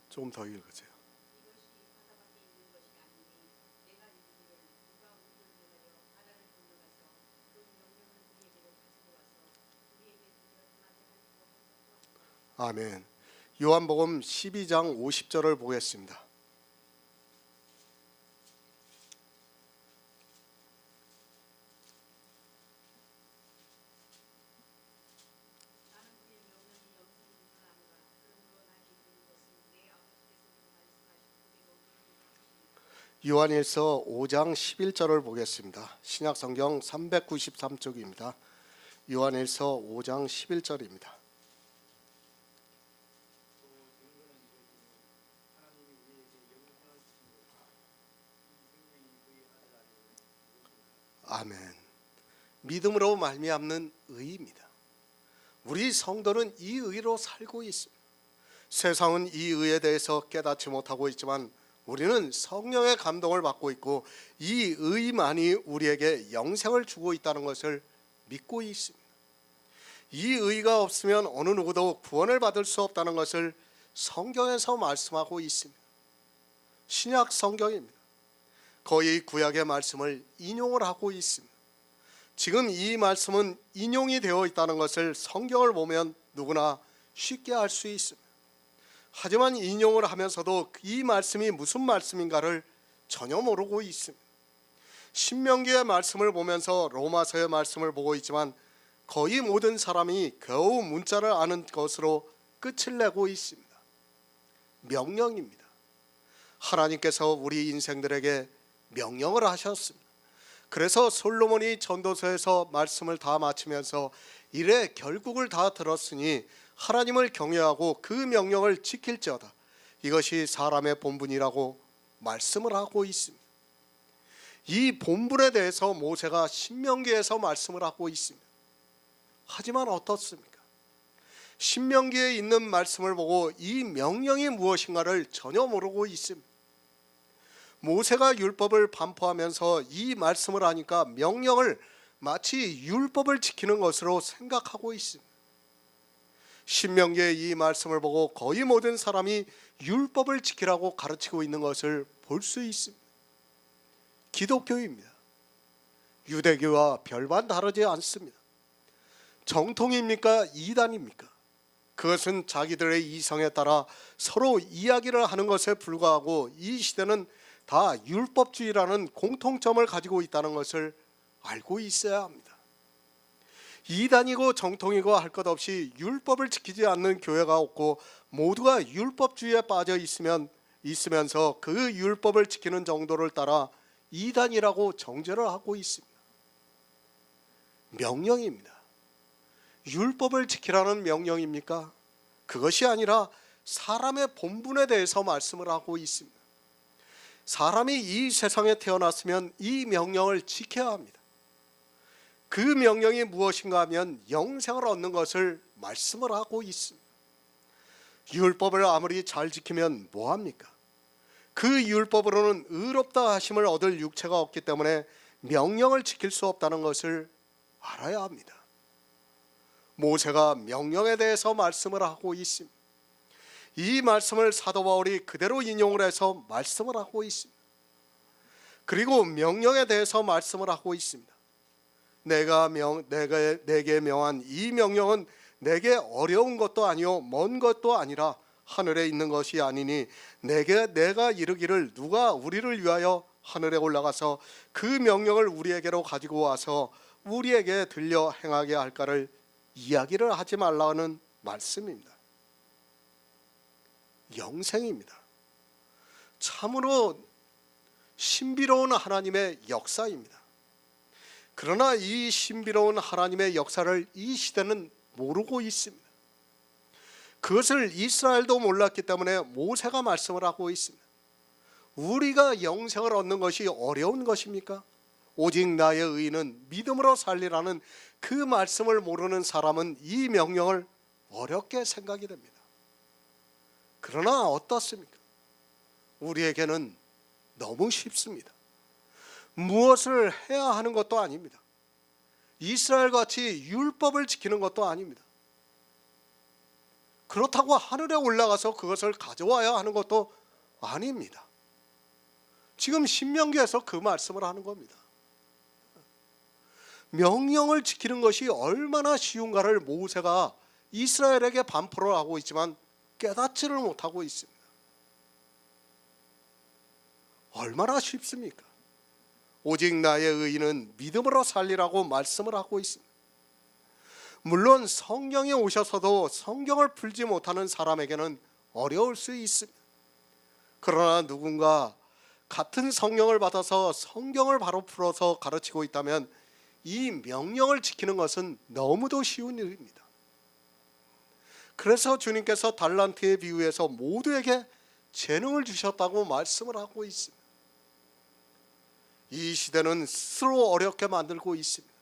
조금 더 읽으세요. 아멘. 요한복음 12장 50절을 보겠습니다. 요한일서 5장 11절을 보겠습니다. 신약성경 393쪽입니다. 요한일서 5장 11절입니다. 아멘. 믿음으로 말미암는 의입니다. 우리 성도는 이 의로 살고 있습니다. 세상은 이 의에 대해서 깨닫지 못하고 있지만 우리는 성령의 감동을 받고 있고 이 의만이 우리에게 영생을 주고 있다는 것을 믿고 있습니다. 이 의가 없으면 어느 누구도 구원을 받을 수 없다는 것을 성경에서 말씀하고 있습니다. 신약 성경입니다. 거의 구약의 말씀을 인용을 하고 있습니다. 지금 이 말씀은 인용이 되어 있다는 것을 성경을 보면 누구나 쉽게 알 수 있습니다. 하지만 인용을 하면서도 이 말씀이 무슨 말씀인가를 전혀 모르고 있습니다. 신명기의 말씀을 보면서 로마서의 말씀을 보고 있지만 거의 모든 사람이 겨우 문자를 아는 것으로 끝을 내고 있습니다. 명령입니다. 하나님께서 우리 인생들에게 명령을 하셨습니다. 그래서 솔로몬이 전도서에서 말씀을 다 마치면서 이래 결국을 다 들었으니 하나님을 경외하고 그 명령을 지킬지어다. 이것이 사람의 본분이라고 말씀을 하고 있습니다. 이 본분에 대해서 모세가 신명기에서 말씀을 하고 있습니다. 하지만 어떻습니까? 신명기에 있는 말씀을 보고 이 명령이 무엇인가를 전혀 모르고 있습니다. 모세가 율법을 반포하면서 이 말씀을 하니까 명령을 마치 율법을 지키는 것으로 생각하고 있습니다. 신명기의 이 말씀을 보고 거의 모든 사람이 율법을 지키라고 가르치고 있는 것을 볼 수 있습니다. 기독교입니다. 유대교와 별반 다르지 않습니다. 정통입니까? 이단입니까? 그것은 자기들의 이성에 따라 서로 이야기를 하는 것에 불과하고 이 시대는 다 율법주의라는 공통점을 가지고 있다는 것을 알고 있어야 합니다. 이단이고 정통이고 할 것 없이 율법을 지키지 않는 교회가 없고 모두가 율법주의에 빠져 있으면 있으면서 그 율법을 지키는 정도를 따라 이단이라고 정죄를 하고 있습니다. 명령입니다. 율법을 지키라는 명령입니까? 그것이 아니라 사람의 본분에 대해서 말씀을 하고 있습니다. 사람이 이 세상에 태어났으면 이 명령을 지켜야 합니다. 그 명령이 무엇인가 하면 영생을 얻는 것을 말씀을 하고 있습니다. 율법을 아무리 잘 지키면 뭐합니까? 그 율법으로는 의롭다 하심을 얻을 육체가 없기 때문에 명령을 지킬 수 없다는 것을 알아야 합니다. 모세가 명령에 대해서 말씀을 하고 있습니다. 이 말씀을 사도 바울이 그대로 인용을 해서 말씀을 하고 있습니다. 그리고 명령에 대해서 말씀을 하고 있습니다. 내게 명한 이 명령은 내게 어려운 것도 아니요 먼 것도 아니라 하늘에 있는 것이 아니니 내가 이르기를 누가 우리를 위하여 하늘에 올라가서 그 명령을 우리에게로 가지고 와서 우리에게 들려 행하게 할까를 이야기를 하지 말라는 말씀입니다. 영생입니다. 참으로 신비로운 하나님의 역사입니다. 그러나 이 신비로운 하나님의 역사를 이 시대는 모르고 있습니다. 그것을 이스라엘도 몰랐기 때문에 모세가 말씀을 하고 있습니다. 우리가 영생을 얻는 것이 어려운 것입니까? 오직 나의 의인은 믿음으로 살리라는 그 말씀을 모르는 사람은 이 명령을 어렵게 생각이 됩니다. 그러나 어떻습니까? 우리에게는 너무 쉽습니다. 무엇을 해야 하는 것도 아닙니다. 이스라엘같이 율법을 지키는 것도 아닙니다. 그렇다고 하늘에 올라가서 그것을 가져와야 하는 것도 아닙니다. 지금 신명기에서 그 말씀을 하는 겁니다. 명령을 지키는 것이 얼마나 쉬운가를 모세가 이스라엘에게 반포를 하고 있지만 깨닫지를 못하고 있습니다. 얼마나 쉽습니까? 오직 나의 의인은 믿음으로 살리라고 말씀을 하고 있습니다. 물론 성령이 오셔서도 성경을 풀지 못하는 사람에게는 어려울 수 있습니다. 그러나 누군가 같은 성령을 받아서 성경을 바로 풀어서 가르치고 있다면 이 명령을 지키는 것은 너무도 쉬운 일입니다. 그래서 주님께서 달란트의 비유에서 모두에게 재능을 주셨다고 말씀을 하고 있습니다. 이 시대는 스스로 어렵게 만들고 있습니다.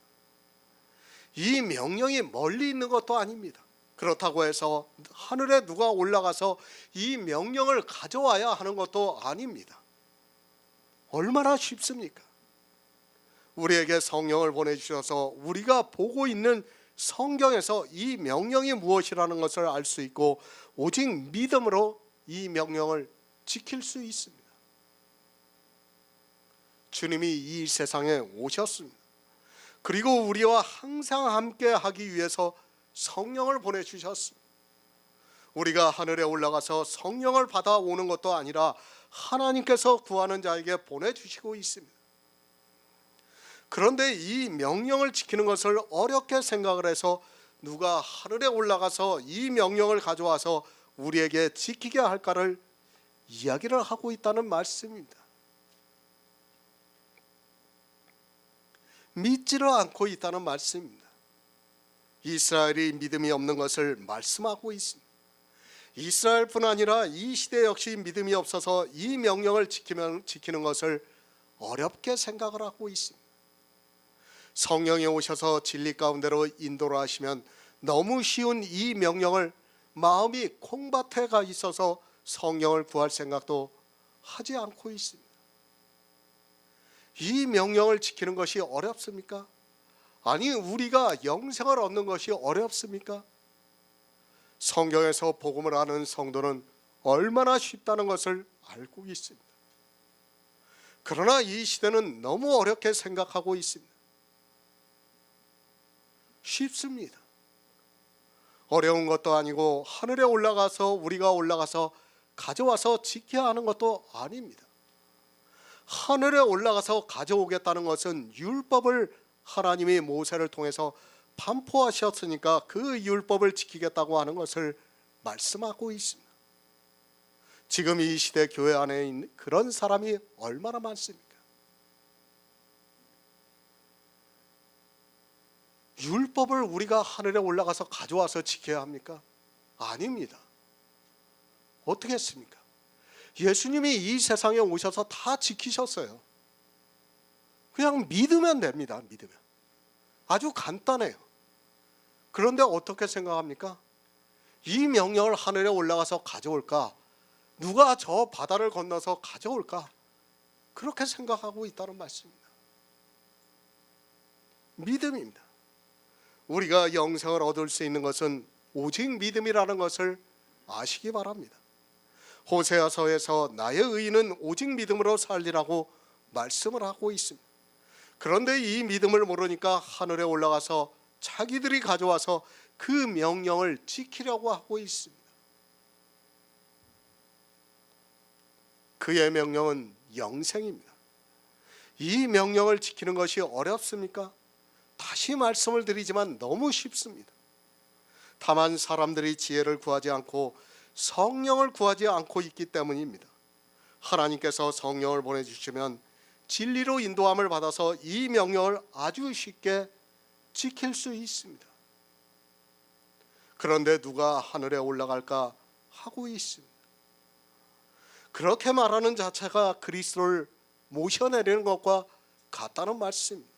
이 명령이 멀리 있는 것도 아닙니다. 그렇다고 해서 하늘에 누가 올라가서 이 명령을 가져와야 하는 것도 아닙니다. 얼마나 쉽습니까? 우리에게 성령을 보내주셔서 우리가 보고 있는 성경에서 이 명령이 무엇이라는 것을 알 수 있고 오직 믿음으로 이 명령을 지킬 수 있습니다. 주님이 이 세상에 오셨습니다. 그리고 우리와 항상 함께 하기 위해서 성령을 보내주셨습니다. 우리가 하늘에 올라가서 성령을 받아오는 것도 아니라 하나님께서 구하는 자에게 보내주시고 있습니다. 그런데 이 명령을 지키는 것을 어렵게 생각을 해서 누가 하늘에 올라가서 이 명령을 가져와서 우리에게 지키게 할까를 이야기를 하고 있다는 말씀입니다. 믿지를 않고 있다는 말씀입니다. 이스라엘이 믿음이 없는 것을 말씀하고 있습니다. 이스라엘뿐 아니라 이 시대 역시 믿음이 없어서 이 명령을 지키는 것을 어렵게 생각을 하고 있습니다. 성령이 오셔서 진리 가운데로 인도를 하시면 너무 쉬운 이 명령을 마음이 콩밭에 가 있어서 성령을 구할 생각도 하지 않고 있습니다. 이 명령을 지키는 것이 어렵습니까? 아니, 우리가 영생을 얻는 것이 어렵습니까? 성경에서 복음을 아는 성도는 얼마나 쉽다는 것을 알고 있습니다. 그러나 이 시대는 너무 어렵게 생각하고 있습니다. 쉽습니다. 어려운 것도 아니고 하늘에 올라가서 우리가 올라가서 가져와서 지켜야 하는 것도 아닙니다. 하늘에 올라가서 가져오겠다는 것은 율법을 하나님이 모세를 통해서 반포하셨으니까 그 율법을 지키겠다고 하는 것을 말씀하고 있습니다. 지금 이 시대 교회 안에 있는 그런 사람이 얼마나 많습니까? 율법을 우리가 하늘에 올라가서 가져와서 지켜야 합니까? 아닙니다. 어떻게 했습니까? 예수님이 이 세상에 오셔서 다 지키셨어요. 그냥 믿으면 됩니다. 믿으면. 아주 간단해요. 그런데 어떻게 생각합니까? 이 명령을 하늘에 올라가서 가져올까? 누가 저 바다를 건너서 가져올까? 그렇게 생각하고 있다는 말씀입니다. 믿음입니다. 우리가 영생을 얻을 수 있는 것은 오직 믿음이라는 것을 아시기 바랍니다. 호세아서에서 나의 의인은 오직 믿음으로 살리라고 말씀을 하고 있습니다. 그런데 이 믿음을 모르니까 하늘에 올라가서 자기들이 가져와서 그 명령을 지키려고 하고 있습니다. 그의 명령은 영생입니다. 이 명령을 지키는 것이 어렵습니까? 다시 말씀을 드리지만 너무 쉽습니다. 다만 사람들이 지혜를 구하지 않고 성령을 구하지 않고 있기 때문입니다. 하나님께서 성령을 보내주시면 진리로 인도함을 받아서 이 명령을 아주 쉽게 지킬 수 있습니다. 그런데 누가 하늘에 올라갈까 하고 있습니다. 그렇게 말하는 자체가 그리스도를 모셔내리는 것과 같다는 말씀입니다.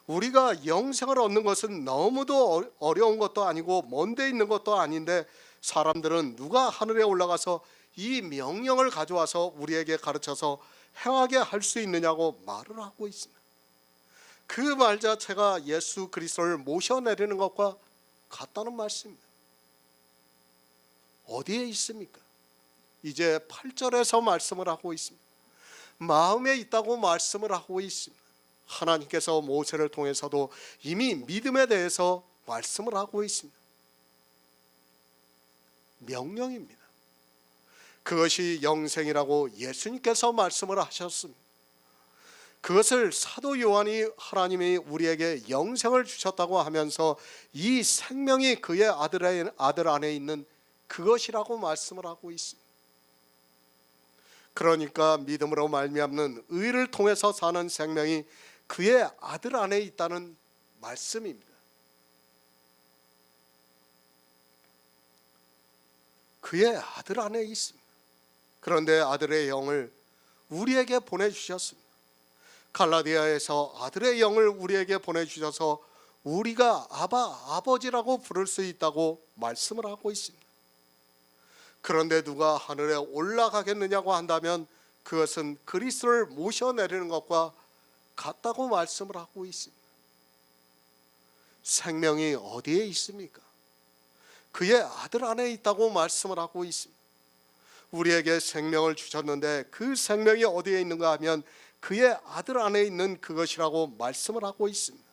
우리가 영생을 얻는 것은 너무도 어려운 것도 아니고 먼 데 있는 것도 아닌데 사람들은 누가 하늘에 올라가서 이 명령을 가져와서 우리에게 가르쳐서 행하게 할 수 있느냐고 말을 하고 있습니다. 그 말 자체가 예수 그리스도를 모셔내리는 것과 같다는 말씀입니다. 어디에 있습니까? 이제 8절에서 말씀을 하고 있습니다. 마음에 있다고 말씀을 하고 있습니다. 하나님께서 모세를 통해서도 이미 믿음에 대해서 말씀을 하고 있습니다. 명령입니다. 그것이 영생이라고 예수님께서 말씀을 하셨습니다. 그것을 사도 요한이 하나님이 우리에게 영생을 주셨다고 하면서 이 생명이 그의 아들 안에 있는 그것이라고 말씀을 하고 있습니다. 그러니까 믿음으로 말미암는 의를 통해서 사는 생명이 그의 아들 안에 있다는 말씀입니다. 그의 아들 안에 있습니다. 그런데 아들의 영을 우리에게 보내주셨습니다. 갈라디아에서 아들의 영을 우리에게 보내주셔서 우리가 아버지라고 부를 수 있다고 말씀을 하고 있습니다. 그런데 누가 하늘에 올라가겠느냐고 한다면 그것은 그리스도를 모셔내리는 것과 같다고 말씀을 하고 있습니다. 생명이 어디에 있습니까? 그의 아들 안에 있다고 말씀을 하고 있습니다. 우리에게 생명을 주셨는데 그 생명이 어디에 있는가 하면 그의 아들 안에 있는 그것이라고 말씀을 하고 있습니다.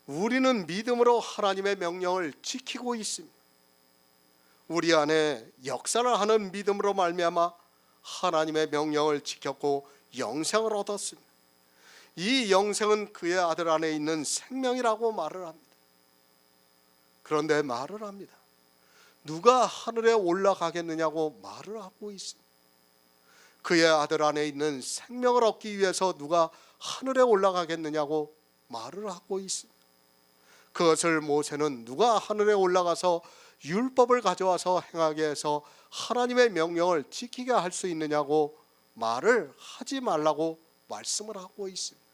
우리는 믿음으로 하나님의 명령을 지키고 있습니다. 우리 안에 역사를 하는 믿음으로 말미암아 하나님의 명령을 지켰고 영생을 얻었습니다. 이 영생은 그의 아들 안에 있는 생명이라고 말을 합니다. 그런데 말을 합니다. 누가 하늘에 올라가겠느냐고 말을 하고 있습니다. 그의 아들 안에 있는 생명을 얻기 위해서 누가 하늘에 올라가겠느냐고 말을 하고 있습니다. 그것을 모세는 누가 하늘에 올라가서 율법을 가져와서 행하게 해서 하나님의 명령을 지키게 할 수 있느냐고 말을 하지 말라고 말씀을 하고 있습니다.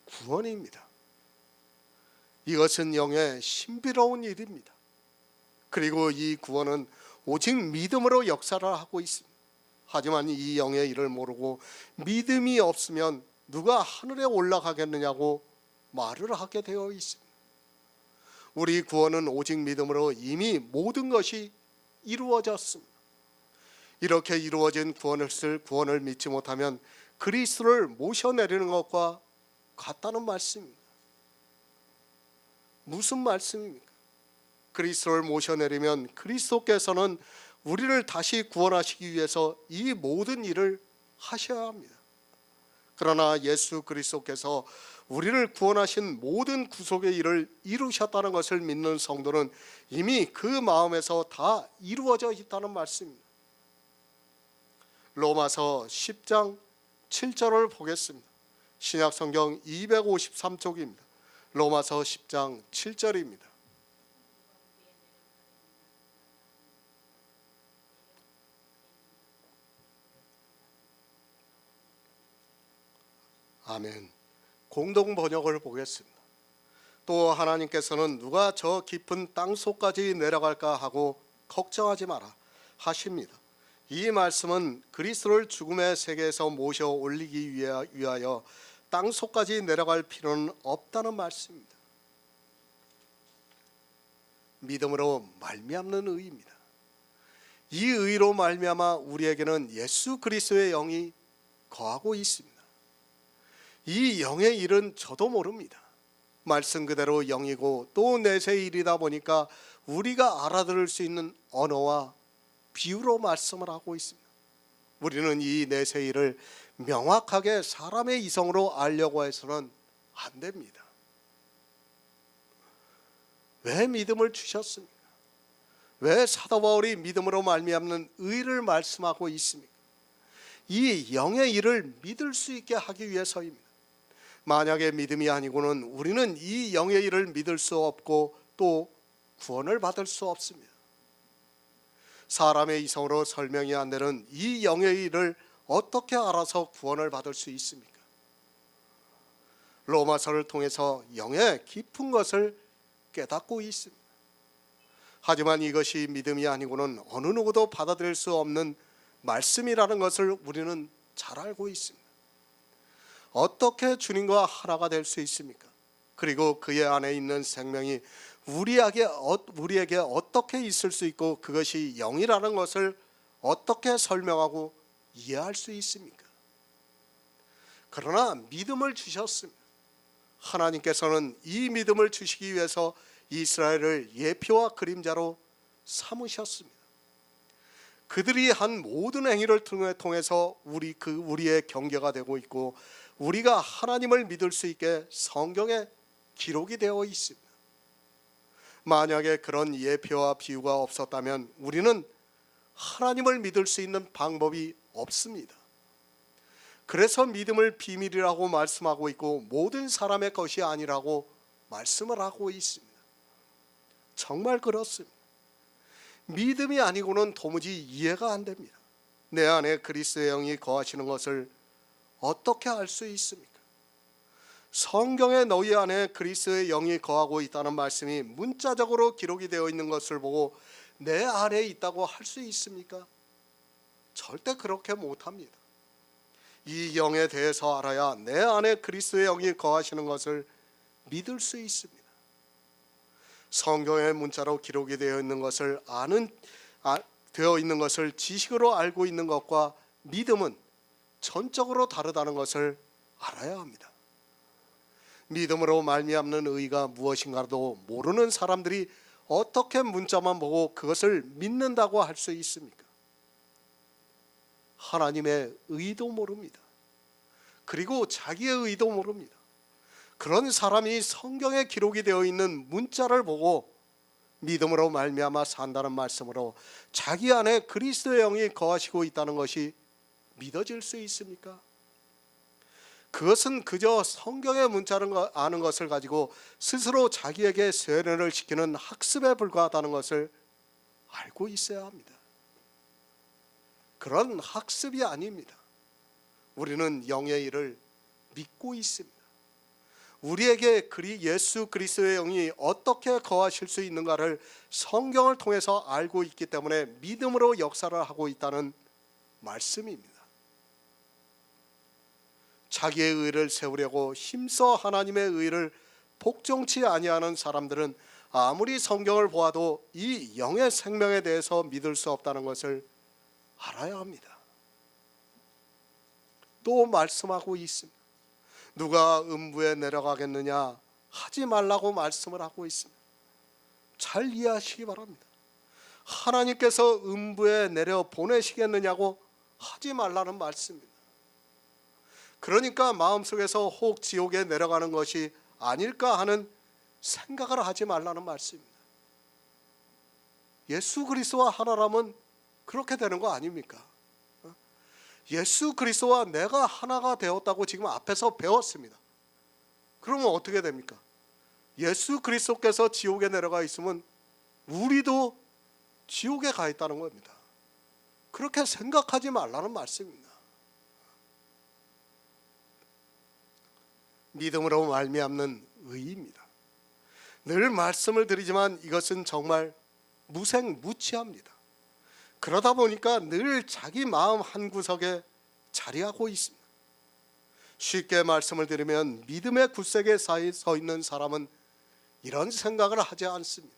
구원입니다. 이것은 영의 신비로운 일입니다. 그리고 이 구원은 오직 믿음으로 역사를 하고 있습니다. 하지만 이 영의 일을 모르고 믿음이 없으면 누가 하늘에 올라가겠느냐고 말을 하게 되어 있습니다. 우리 구원은 오직 믿음으로 이미 모든 것이 이루어졌습니다. 이렇게 이루어진 구원을 믿지 못하면 그리스도를 모셔내리는 것과 같다는 말씀입니다. 무슨 말씀입니까? 그리스도를 모셔내리면 그리스도께서는 우리를 다시 구원하시기 위해서 이 모든 일을 하셔야 합니다. 그러나 예수 그리스도께서 우리를 구원하신 모든 구속의 일을 이루셨다는 것을 믿는 성도는 이미 그 마음에서 다 이루어져 있다는 말씀입니다. 로마서 10장 7절을 보겠습니다. 신약성경 253쪽입니다. 로마서 10장 7절입니다. 아멘. 공동 번역을 보겠습니다. 또 하나님께서는 누가 저 깊은 땅속까지 내려갈까 하고 걱정하지 마라 하십니다. 이 말씀은 그리스도를 죽음의 세계에서 모셔 올리기 위하여 땅속까지 내려갈 필요는 없다는 말씀입니다. 믿음으로 말미암는 의입니다. 이 의로 말미암아 우리에게는 예수 그리스도의 영이 거하고 있습니다. 이 영의 일은 저도 모릅니다. 말씀 그대로 영이고 또 내세의 일이다 보니까 우리가 알아들을 수 있는 언어와 비유로 말씀을 하고 있습니다. 우리는 이 내세의 일을 명확하게 사람의 이성으로 알려고 해서는 안 됩니다. 왜 믿음을 주셨습니까? 왜 사도 바울이 믿음으로 말미암는 의를 말씀하고 있습니까? 이 영의 일을 믿을 수 있게 하기 위해서입니다. 만약에 믿음이 아니고는 우리는 이 영의 일을 믿을 수 없고 또 구원을 받을 수 없습니다. 사람의 이성으로 설명이 안 되는 이 영의 일을 어떻게 알아서 구원을 받을 수 있습니까? 로마서를 통해서 영의 깊은 것을 깨닫고 있습니다. 하지만 이것이 믿음이 아니고는 어느 누구도 받아들일 수 없는 말씀이라는 것을 우리는 잘 알고 있습니다. 어떻게 주님과 하나가 될 수 있습니까? 그리고 그의 안에 있는 생명이 우리에게 어떻게 있을 수 있고 그것이 영이라는 것을 어떻게 설명하고 이해할 수 있습니까? 그러나 믿음을 주셨습니다. 하나님께서는 이 믿음을 주시기 위해서 이스라엘을 예표와 그림자로 삼으셨습니다. 그들이 한 모든 행위를 통해서 우리의 경계가 되고 있고 우리가 하나님을 믿을 수 있게 성경에 기록이 되어 있습니다. 만약에 그런 예표와 비유가 없었다면 우리는 하나님을 믿을 수 있는 방법이 없습니다. 그래서 믿음을 비밀이라고 말씀하고 있고 모든 사람의 것이 아니라고 말씀을 하고 있습니다. 정말 그렇습니다. 믿음이 아니고는 도무지 이해가 안 됩니다. 내 안에 그리스도의 영이 거하시는 것을 어떻게 알 수 있습니까? 성경에 너희 안에 그리스도의 영이 거하고 있다는 말씀이 문자적으로 기록이 되어 있는 것을 보고 내 안에 있다고 할 수 있습니까? 절대 그렇게 못합니다. 이 영에 대해서 알아야 내 안에 그리스도의 영이 거하시는 것을 믿을 수 있습니다. 성경의 문자로 기록이 되어 있는 것을 되어 있는 것을 지식으로 알고 있는 것과 믿음은 전적으로 다르다는 것을 알아야 합니다. 믿음으로 말미암는 의가 무엇인가도 모르는 사람들이 어떻게 문자만 보고 그것을 믿는다고 할 수 있습니까? 하나님의 의도 모릅니다. 그리고 자기의 의도 모릅니다. 그런 사람이 성경에 기록이 되어 있는 문자를 보고 믿음으로 말미암아 산다는 말씀으로 자기 안에 그리스도의 영이 거하시고 있다는 것이 믿어질 수 있습니까? 그것은 그저 성경의 문자를 아는 것을 가지고 스스로 자기에게 세뇌를 시키는 학습에 불과하다는 것을 알고 있어야 합니다. 그런 학습이 아닙니다. 우리는 영의 일을 믿고 있습니다. 우리에게 예수 그리스도의 영이 어떻게 거하실 수 있는가를 성경을 통해서 알고 있기 때문에 믿음으로 역사를 하고 있다는 말씀입니다. 자기의 의를 세우려고 힘써 하나님의 의를 복종치 아니하는 사람들은 아무리 성경을 보아도 이 영의 생명에 대해서 믿을 수 없다는 것을 알아야 합니다. 또 말씀하고 있습니다. 누가 음부에 내려가겠느냐 하지 말라고 말씀을 하고 있습니다. 잘 이해하시기 바랍니다. 하나님께서 음부에 내려 보내시겠느냐고 하지 말라는 말씀입니다. 그러니까 마음속에서 혹 지옥에 내려가는 것이 아닐까 하는 생각을 하지 말라는 말씀입니다. 예수 그리스도와 하나라면 그렇게 되는 거 아닙니까? 예수 그리스도와 내가 하나가 되었다고 지금 앞에서 배웠습니다. 그러면 어떻게 됩니까? 예수 그리스도께서 지옥에 내려가 있으면 우리도 지옥에 가 있다는 겁니다. 그렇게 생각하지 말라는 말씀입니다. 믿음으로 말미암는 의입니다. 늘 말씀을 드리지만 이것은 정말 무색무취합니다. 그러다 보니까 늘 자기 마음 한구석에 자리하고 있습니다. 쉽게 말씀을 드리면 믿음의 굳세게 서 있는 사람은 이런 생각을 하지 않습니다.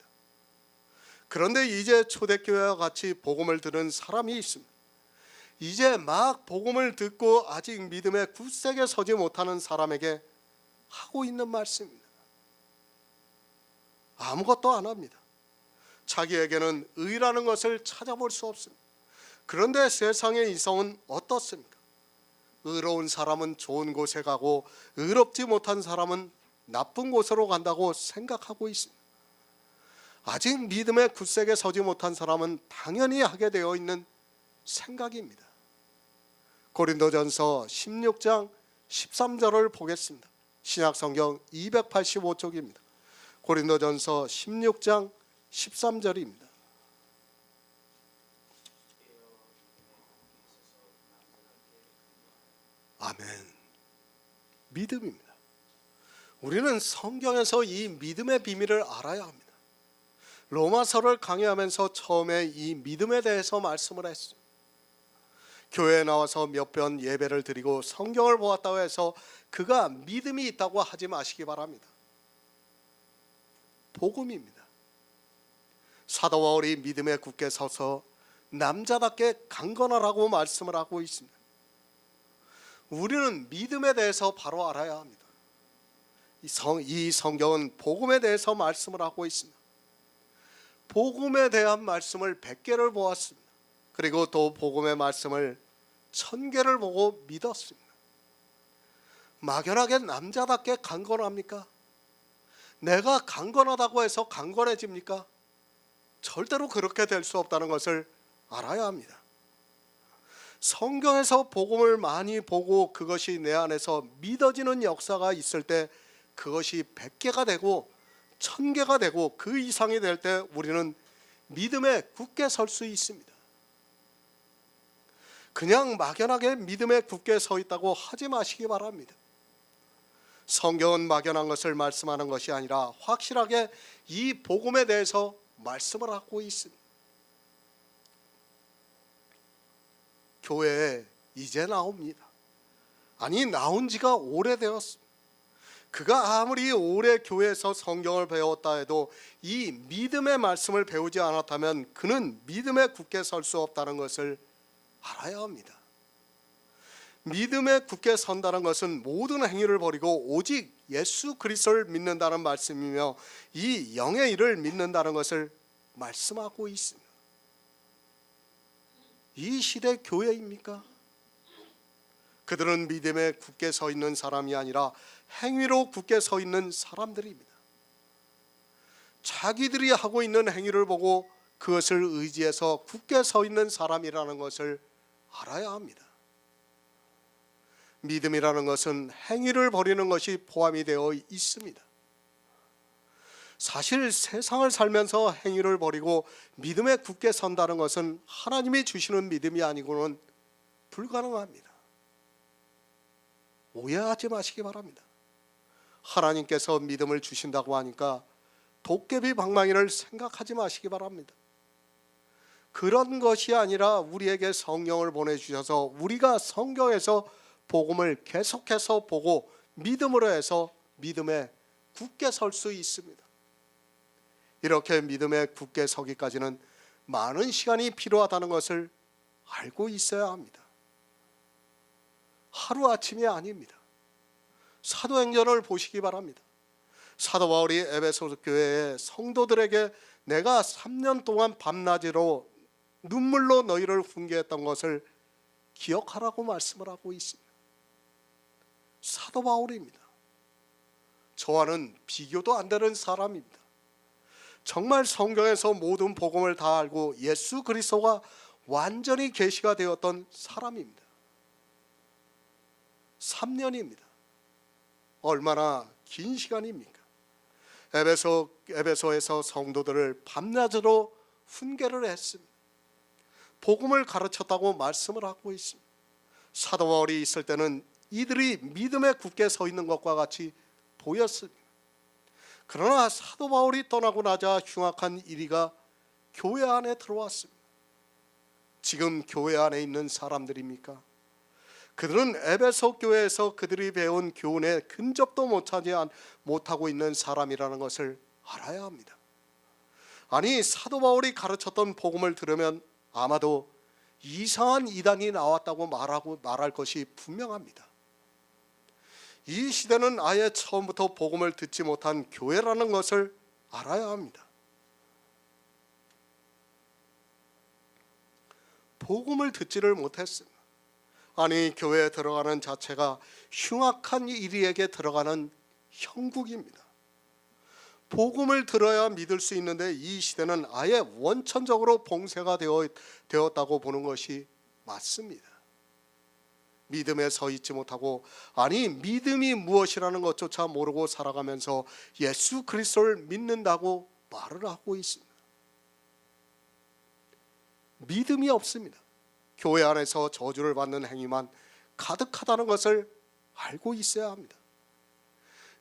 그런데 이제 초대교회와 같이 복음을 들은 사람이 있습니다. 이제 막 복음을 듣고 아직 믿음에 굳세게 서지 못하는 사람에게 하고 있는 말씀입니다. 아무것도 안 합니다. 자기에게는 의라는 것을 찾아볼 수 없습니다. 그런데 세상의 이성은 어떻습니까? 의로운 사람은 좋은 곳에 가고 의롭지 못한 사람은 나쁜 곳으로 간다고 생각하고 있습니다. 아직 믿음에 굳세게 서지 못한 사람은 당연히 하게 되어 있는 생각입니다. 고린도전서 16장 13절을 보겠습니다. 신약성경 285쪽입니다. 고린도전서 16장 13절입니다. 아멘. 믿음입니다. 우리는 성경에서 이 믿음의 비밀을 알아야 합니다. 로마서를 강의하면서 처음에 이 믿음에 대해서 말씀을 했습니다. 교회에 나와서 몇 번 예배를 드리고 성경을 보았다고 해서 그가 믿음이 있다고 하지 마시기 바랍니다. 복음입니다. 사도 바울이 믿음에 굳게 서서 남자답게 강건하라고 말씀을 하고 있습니다. 우리는 믿음에 대해서 바로 알아야 합니다. 이 성경은 복음에 대해서 말씀을 하고 있습니다. 복음에 대한 말씀을 100개를 보았습니다. 그리고 또 복음의 말씀을 1000개를 보고 믿었습니다. 막연하게 남자답게 강건합니까? 내가 강건하다고 해서 강건해집니까? 절대로 그렇게 될 수 없다는 것을 알아야 합니다. 성경에서 복음을 많이 보고 그것이 내 안에서 믿어지는 역사가 있을 때 그것이 100개가 되고 1000개가 되고 그 이상이 될 때 우리는 믿음에 굳게 설 수 있습니다. 그냥 막연하게 믿음에 굳게 서 있다고 하지 마시기 바랍니다. 성경은 막연한 것을 말씀하는 것이 아니라 확실하게 이 복음에 대해서 말씀을 하고 있습니다. 교회에 이제 나옵니다. 아니, 나온 지가 오래되었습니다. 그가 아무리 오래 교회에서 성경을 배웠다 해도 이 믿음의 말씀을 배우지 않았다면 그는 믿음에 굳게 설 수 없다는 것을 알아야 합니다. 믿음에 굳게 선다는 것은 모든 행위를 버리고 오직 예수 그리스도를 믿는다는 말씀이며 이 영의 일을 믿는다는 것을 말씀하고 있습니다. 이 시대 교회입니까? 그들은 믿음에 굳게 서 있는 사람이 아니라 행위로 굳게 서 있는 사람들입니다. 자기들이 하고 있는 행위를 보고 그것을 의지해서 굳게 서 있는 사람이라는 것을 알아야 합니다. 믿음이라는 것은 행위를 버리는 것이 포함이 되어 있습니다. 사실 세상을 살면서 행위를 버리고 믿음에 굳게 선다는 것은 하나님이 주시는 믿음이 아니고는 불가능합니다. 오해하지 마시기 바랍니다. 하나님께서 믿음을 주신다고 하니까 도깨비 방망이를 생각하지 마시기 바랍니다. 그런 것이 아니라 우리에게 성령을 보내주셔서 우리가 성경에서 복음을 계속해서 보고 믿음으로 해서 믿음에 굳게 설 수 있습니다. 이렇게 믿음에 굳게 서기까지는 많은 시간이 필요하다는 것을 알고 있어야 합니다. 하루아침이 아닙니다. 사도행전을 보시기 바랍니다. 사도 바울이 에베소 교회의 성도들에게 내가 3년 동안 밤낮으로 눈물로 너희를 훈계했던 것을 기억하라고 말씀을 하고 있습니다. 사도 바울입니다. 저와는 비교도 안 되는 사람입니다. 정말 성경에서 모든 복음을 다 알고 예수 그리스도가 완전히 계시가 되었던 사람입니다. 3년입니다. 얼마나 긴 시간입니까? 에베소에서 성도들을 밤낮으로 훈계를 했습니다. 복음을 가르쳤다고 말씀을 하고 있습니다. 사도 바울이 있을 때는 이들이 믿음에 굳게 서 있는 것과 같이 보였습니다. 그러나 사도 바울이 떠나고 나자 흉악한 이리가 교회 안에 들어왔습니다. 지금 교회 안에 있는 사람들입니까? 그들은 에베소 교회에서 그들이 배운 교훈에 근접도 못하고 있는 사람이라는 것을 알아야 합니다. 아니, 사도 바울이 가르쳤던 복음을 들으면 아마도 이상한 이단이 나왔다고 말할 것이 분명합니다. 이 시대는 아예 처음부터 복음을 듣지 못한 교회라는 것을 알아야 합니다. 복음을 듣지를 못했습니다. 아니, 교회에 들어가는 자체가 흉악한 이리에게 들어가는 형국입니다. 복음을 들어야 믿을 수 있는데 이 시대는 아예 원천적으로 봉쇄가 되었다고 보는 것이 맞습니다. 믿음에 서 있지 못하고, 아니 믿음이 무엇이라는 것조차 모르고 살아가면서 예수 그리스도를 믿는다고 말을 하고 있습니다. 믿음이 없습니다. 교회 안에서 저주를 받는 행위만 가득하다는 것을 알고 있어야 합니다.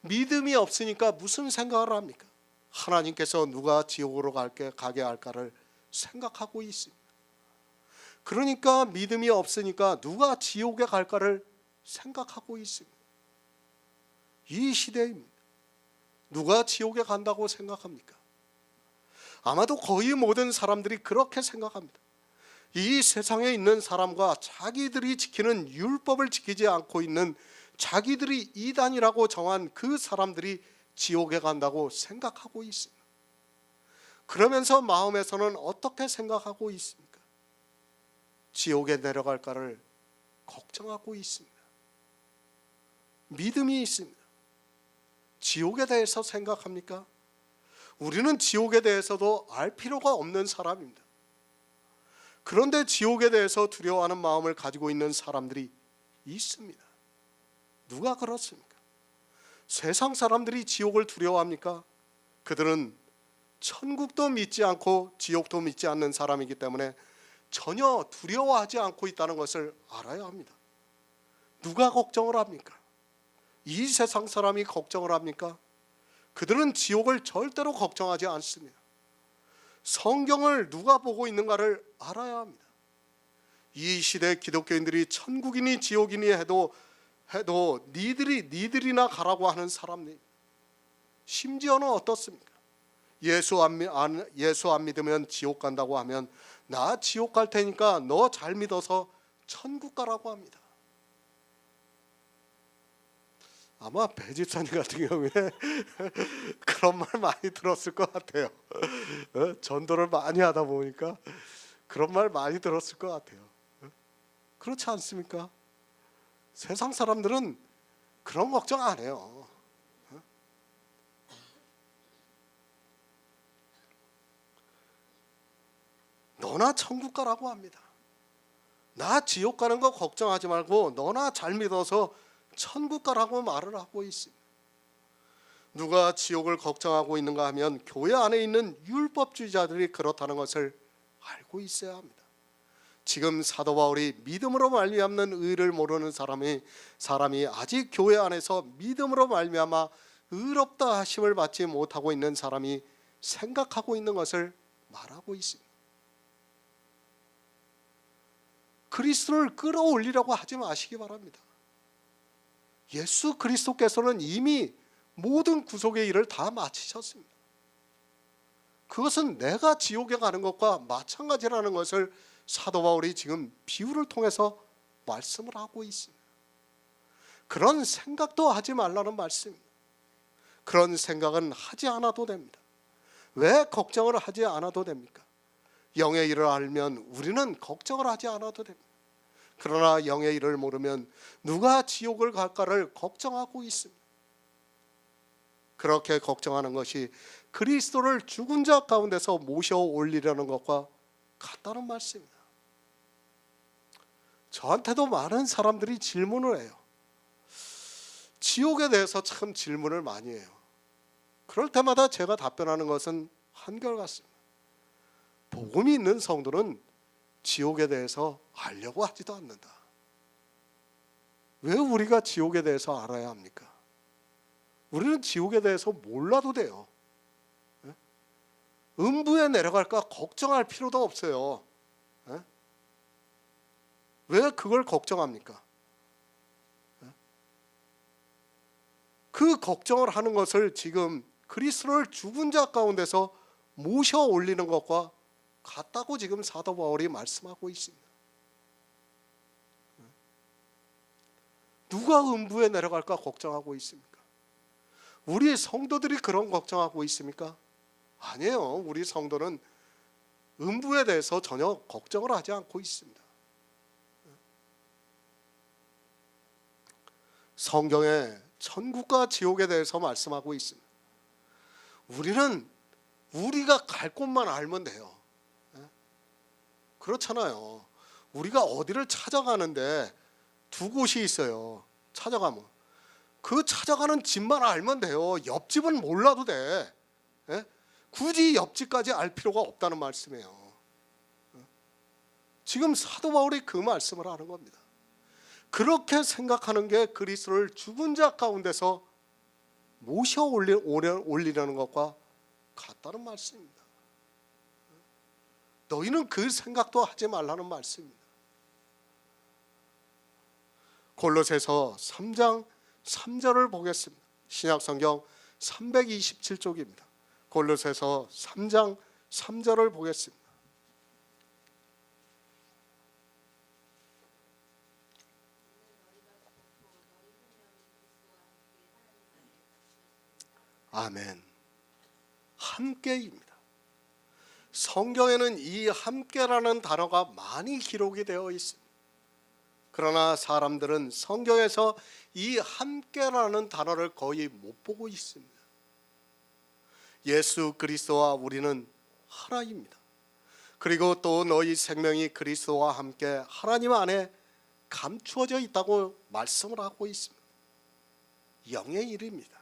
믿음이 없으니까 무슨 생각을 합니까? 하나님께서 누가 지옥으로 가게 할까를 생각하고 있습니다. 그러니까 믿음이 없으니까 누가 지옥에 갈까를 생각하고 있습니다. 이 시대입니다. 누가 지옥에 간다고 생각합니까? 아마도 거의 모든 사람들이 그렇게 생각합니다. 이 세상에 있는 사람과 자기들이 지키는 율법을 지키지 않고 있는 자기들이 이단이라고 정한 그 사람들이 지옥에 간다고 생각하고 있습니다. 그러면서 마음에서는 어떻게 생각하고 있습니까? 지옥에 내려갈까를 걱정하고 있습니다. 믿음이 있습니다. 지옥에 대해서 생각합니까? 우리는 지옥에 대해서도 알 필요가 없는 사람입니다. 그런데 지옥에 대해서 두려워하는 마음을 가지고 있는 사람들이 있습니다. 누가 그렇습니까? 세상 사람들이 지옥을 두려워합니까? 그들은 천국도 믿지 않고 지옥도 믿지 않는 사람이기 때문에 전혀 두려워하지 않고 있다는 것을 알아야 합니다. 누가 걱정을 합니까? 이 세상 사람이 걱정을 합니까? 그들은 지옥을 절대로 걱정하지 않습니다. 성경을 누가 보고 있는가를 알아야 합니다. 이 시대 기독교인들이 천국이니 지옥이니 해도 니들이나 가라고 하는 사람들, 심지어는 어떻습니까? 예수 안 믿으면 지옥 간다고 하면 나 지옥 갈 테니까 너 잘 믿어서 천국 가라고 합니다. 아마 배 집사님 같은 경우에 그런 말 많이 들었을 것 같아요. 전도를 많이 하다 보니까 그런 말 많이 들었을 것 같아요. 그렇지 않습니까? 세상 사람들은 그런 걱정 안 해요. 너나 천국 가라고 합니다. 나 지옥 가는 거 걱정하지 말고 너나 잘 믿어서 천국 가라고 말을 하고 있습니다. 누가 지옥을 걱정하고 있는가 하면 교회 안에 있는 율법주의자들이 그렇다는 것을 알고 있어야 합니다. 지금 사도 바울이 믿음으로 말미암는 의를 모르는 사람이 아직 교회 안에서 믿음으로 말미암아 의롭다 하심을 받지 못하고 있는 사람이 생각하고 있는 것을 말하고 있습니다. 그리스도를 끌어올리려고 하지 마시기 바랍니다. 예수 그리스도께서는 이미 모든 구속의 일을 다 마치셨습니다. 그것은 내가 지옥에 가는 것과 마찬가지라는 것을 사도 바울이 지금 비유를 통해서 말씀을 하고 있습니다. 그런 생각도 하지 말라는 말씀입니다. 그런 생각은 하지 않아도 됩니다. 왜 걱정을 하지 않아도 됩니까? 영의 일을 알면 우리는 걱정을 하지 않아도 됩니다. 그러나 영의 일을 모르면 누가 지옥을 갈까를 걱정하고 있습니다. 그렇게 걱정하는 것이 그리스도를 죽은 자 가운데서 모셔 올리려는 것과 같다는 말씀입니다. 저한테도 많은 사람들이 질문을 해요. 지옥에 대해서 참 질문을 많이 해요. 그럴 때마다 제가 답변하는 것은 한결같습니다. 복음이 있는 성도는 지옥에 대해서 알려고 하지도 않는다. 왜 우리가 지옥에 대해서 알아야 합니까? 우리는 지옥에 대해서 몰라도 돼요. 음부에 내려갈까 걱정할 필요도 없어요. 왜 그걸 걱정합니까? 그 걱정을 하는 것을 지금 그리스도를 죽은 자 가운데서 모셔 올리는 것과 같다고 지금 사도 바울이 말씀하고 있습니다. 누가 음부에 내려갈까 걱정하고 있습니까? 우리 성도들이 그런 걱정하고 있습니까? 아니에요. 우리 성도는 음부에 대해서 전혀 걱정을 하지 않고 있습니다. 성경에 천국과 지옥에 대해서 말씀하고 있습니다. 우리는 우리가 갈 곳만 알면 돼요. 그렇잖아요. 우리가 어디를 찾아가는데 두 곳이 있어요. 찾아가면 그 찾아가는 집만 알면 돼요. 옆집은 몰라도 돼. 굳이 옆집까지 알 필요가 없다는 말씀이에요. 지금 사도 바울이 그 말씀을 하는 겁니다. 그렇게 생각하는 게 그리스도를 죽은 자 가운데서 모셔 올리려는 것과 같다는 말씀입니다. 너희는 그 생각도 하지 말라는 말씀입니다. 골로새서 3장 3절을 보겠습니다. 신약성경 327쪽입니다. 골로새서 3장 3절을 보겠습니다. 아멘. 함께입니다. 성경에는 이 함께라는 단어가 많이 기록이 되어 있습니다. 그러나 사람들은 성경에서 이 함께라는 단어를 거의 못 보고 있습니다. 예수 그리스도와 우리는 하나입니다. 그리고 또 너희 생명이 그리스도와 함께 하나님 안에 감추어져 있다고 말씀을 하고 있습니다. 영의 일입니다.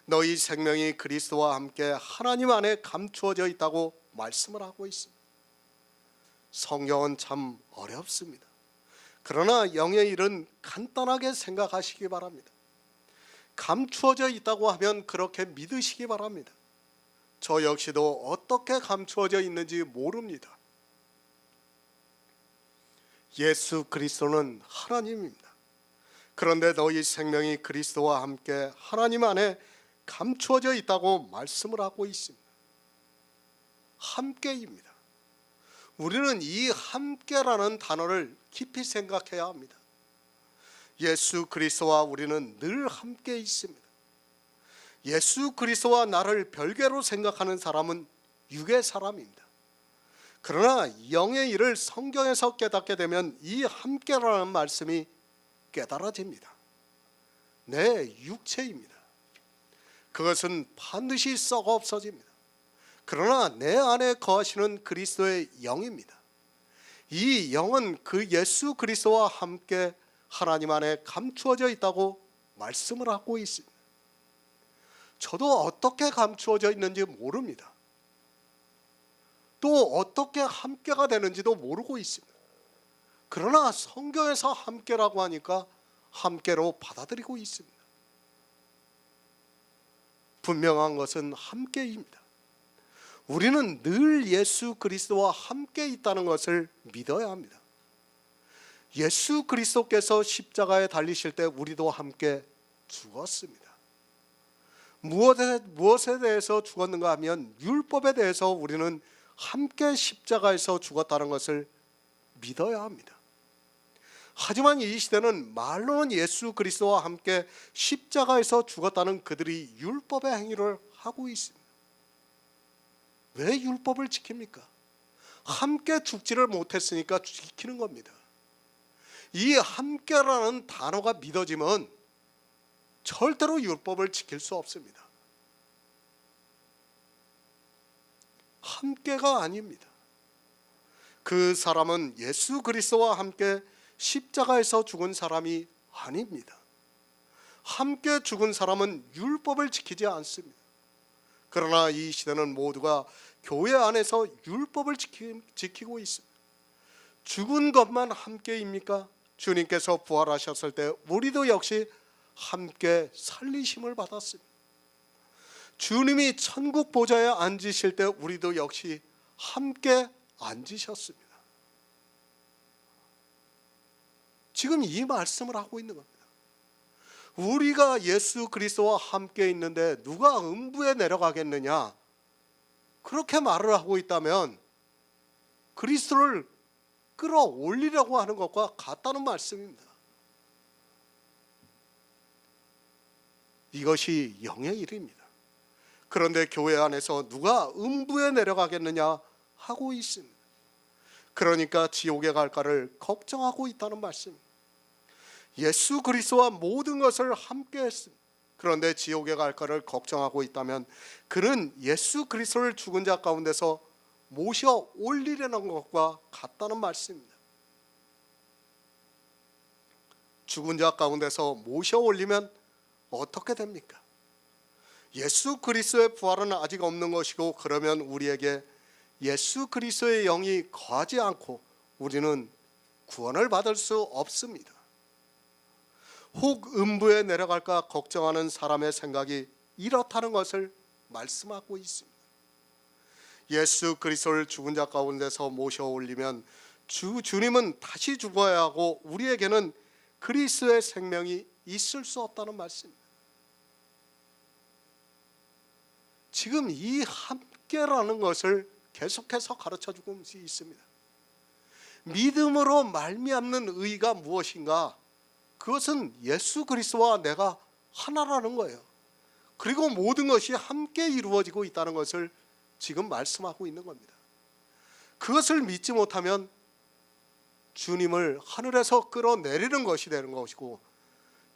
너희 생명이 그리스도와 함께 하나님 안에 감추어져 있다고 말씀을 하고 있습니다. 성경은 참 어렵습니다. 그러나 영의 일은 간단하게 생각하시기 바랍니다. 감추어져 있다고 하면 그렇게 믿으시기 바랍니다. 저 역시도 어떻게 감추어져 있는지 모릅니다. 예수 그리스도는 하나님입니다. 그런데 너희 생명이 그리스도와 함께 하나님 안에 감추어져 있다고 말씀을 하고 있습니다. 함께입니다. 우리는 이 함께라는 단어를 깊이 생각해야 합니다. 예수 그리스도와 우리는 늘 함께 있습니다. 예수 그리스도와 나를 별개로 생각하는 사람은 육의 사람입니다. 그러나 영의 일을 성경에서 깨닫게 되면 이 함께라는 말씀이 깨달아집니다. 내 육체입니다. 그것은 반드시 썩어 없어집니다. 그러나 내 안에 거하시는 그리스도의 영입니다. 이 영은 그 예수 그리스도와 함께 하나님 안에 감추어져 있다고 말씀을 하고 있습니다. 저도 어떻게 감추어져 있는지 모릅니다. 또 어떻게 함께가 되는지도 모르고 있습니다. 그러나 성경에서 함께라고 하니까 함께로 받아들이고 있습니다. 분명한 것은 함께입니다. 우리는 늘 예수 그리스도와 함께 있다는 것을 믿어야 합니다. 예수 그리스도께서 십자가에 달리실 때 우리도 함께 죽었습니다. 무엇에 대해서 죽었는가 하면 율법에 대해서 우리는 함께 십자가에서 죽었다는 것을 믿어야 합니다. 하지만 이 시대는 말로는 예수 그리스도와 함께 십자가에서 죽었다는 그들이 율법의 행위를 하고 있습니다. 왜 율법을 지킵니까? 함께 죽지를 못했으니까 지키는 겁니다. 이 함께라는 단어가 믿어지면 절대로 율법을 지킬 수 없습니다. 함께가 아닙니다. 그 사람은 예수 그리스도와 함께 십자가에서 죽은 사람이 아닙니다. 함께 죽은 사람은 율법을 지키지 않습니다. 그러나 이 시대는 모두가 교회 안에서 율법을 지키고 있습니다. 죽은 것만 함께입니까? 주님께서 부활하셨을 때 우리도 역시 함께 살리심을 받았습니다. 주님이 천국 보좌에 앉으실 때 우리도 역시 함께 앉으셨습니다. 지금 이 말씀을 하고 있는 겁니다. 우리가 예수 그리스도와 함께 있는데 누가 음부에 내려가겠느냐? 그렇게 말을 하고 있다면 그리스도를 끌어올리려고 하는 것과 같다는 말씀입니다. 이것이 영의 일입니다. 그런데 교회 안에서 누가 음부에 내려가겠느냐 하고 있습니다. 그러니까 지옥에 갈까를 걱정하고 있다는 말씀입니다. 예수 그리스도와 모든 것을 함께 했습니다. 그런데 지옥에 갈까를 걱정하고 있다면 그는 예수 그리스도를 죽은 자 가운데서 모셔 올리려는 것과 같다는 말씀입니다. 죽은 자 가운데서 모셔 올리면 어떻게 됩니까? 예수 그리스도의 부활은 아직 없는 것이고, 그러면 우리에게 예수 그리스도의 영이 거하지 않고 우리는 구원을 받을 수 없습니다. 혹 음부에 내려갈까 걱정하는 사람의 생각이 이렇다는 것을 말씀하고 있습니다. 예수 그리스도를 죽은 자 가운데서 모셔 올리면 주님은 다시 죽어야 하고 우리에게는 그리스도의 생명이 있을 수 없다는 말씀입니다. 지금 이 함께라는 것을 계속해서 가르쳐주고 있습니다. 믿음으로 말미암는 의가 무엇인가? 그것은 예수 그리스도와 내가 하나라는 거예요. 그리고 모든 것이 함께 이루어지고 있다는 것을 지금 말씀하고 있는 겁니다. 그것을 믿지 못하면 주님을 하늘에서 끌어내리는 것이 되는 것이고,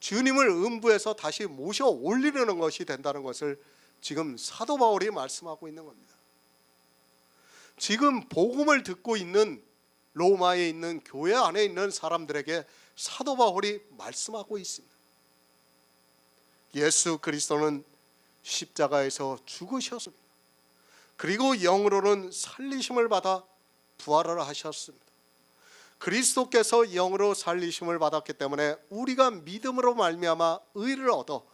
주님을 음부에서 다시 모셔 올리려는 것이 된다는 것을 지금 사도 바울이 말씀하고 있는 겁니다. 지금 복음을 듣고 있는 로마에 있는 교회 안에 있는 사람들에게 사도 바울이 말씀하고 있습니다. 예수 그리스도는 십자가에서 죽으셨습니다. 그리고 영으로는 살리심을 받아 부활을 하셨습니다. 그리스도께서 영으로 살리심을 받았기 때문에 우리가 믿음으로 말미암아 의를 얻어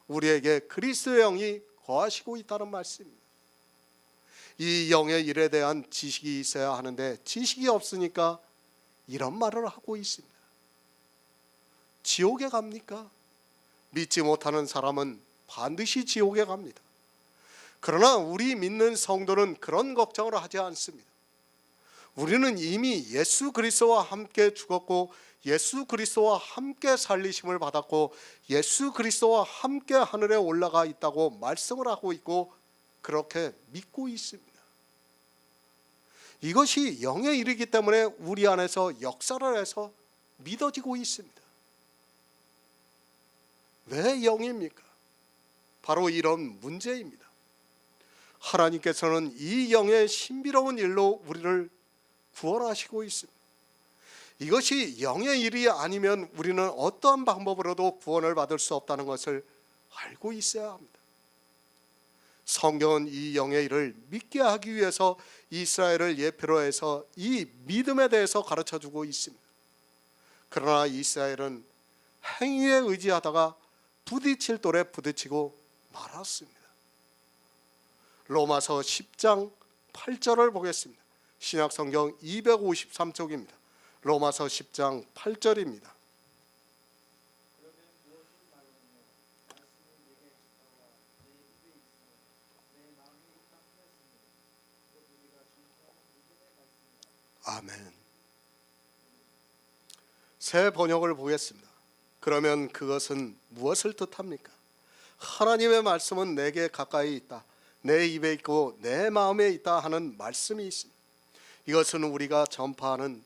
우리에게 그리스도의 영이 거하시고 있다는 말씀입니다. 이 영의 일에 대한 지식이 있어야 하는데 지식이 없으니까 이런 말을 하고 있습니다. 지옥에 갑니까? 믿지 못하는 사람은 반드시 지옥에 갑니다. 그러나 우리 믿는 성도는 그런 걱정을 하지 않습니다. 우리는 이미 예수 그리스도와 함께 죽었고 예수 그리스도와 함께 살리심을 받았고 예수 그리스도와 함께 하늘에 올라가 있다고 말씀을 하고 있고 그렇게 믿고 있습니다. 이것이 영의 일이기 때문에 우리 안에서 역사를 해서 믿어지고 있습니다. 왜 영입니까? 바로 이런 문제입니다. 하나님께서는 이 영의 신비로운 일로 우리를 구원하시고 있습니다. 이것이 영의 일이 아니면 우리는 어떠한 방법으로도 구원을 받을 수 없다는 것을 알고 있어야 합니다. 성경은 이 영의 일을 믿게 하기 위해서 이스라엘을 예표로 해서 이 믿음에 대해서 가르쳐주고 있습니다. 그러나 이스라엘은 행위에 의지하다가 부딪힐 돌에 부딪히고 말았습니다. 로마서 10장 8절을 보겠습니다. 신약성경 253쪽입니다. 로마서 10장 8절입니다. 아멘. 새 번역을 보겠습니다. 그러면 그것은 무엇을 뜻합니까? 하나님의 말씀은 내게 가까이 있다, 내 입에 있고 내 마음에 있다 하는 말씀이 있습니다. 이것은 우리가 전파하는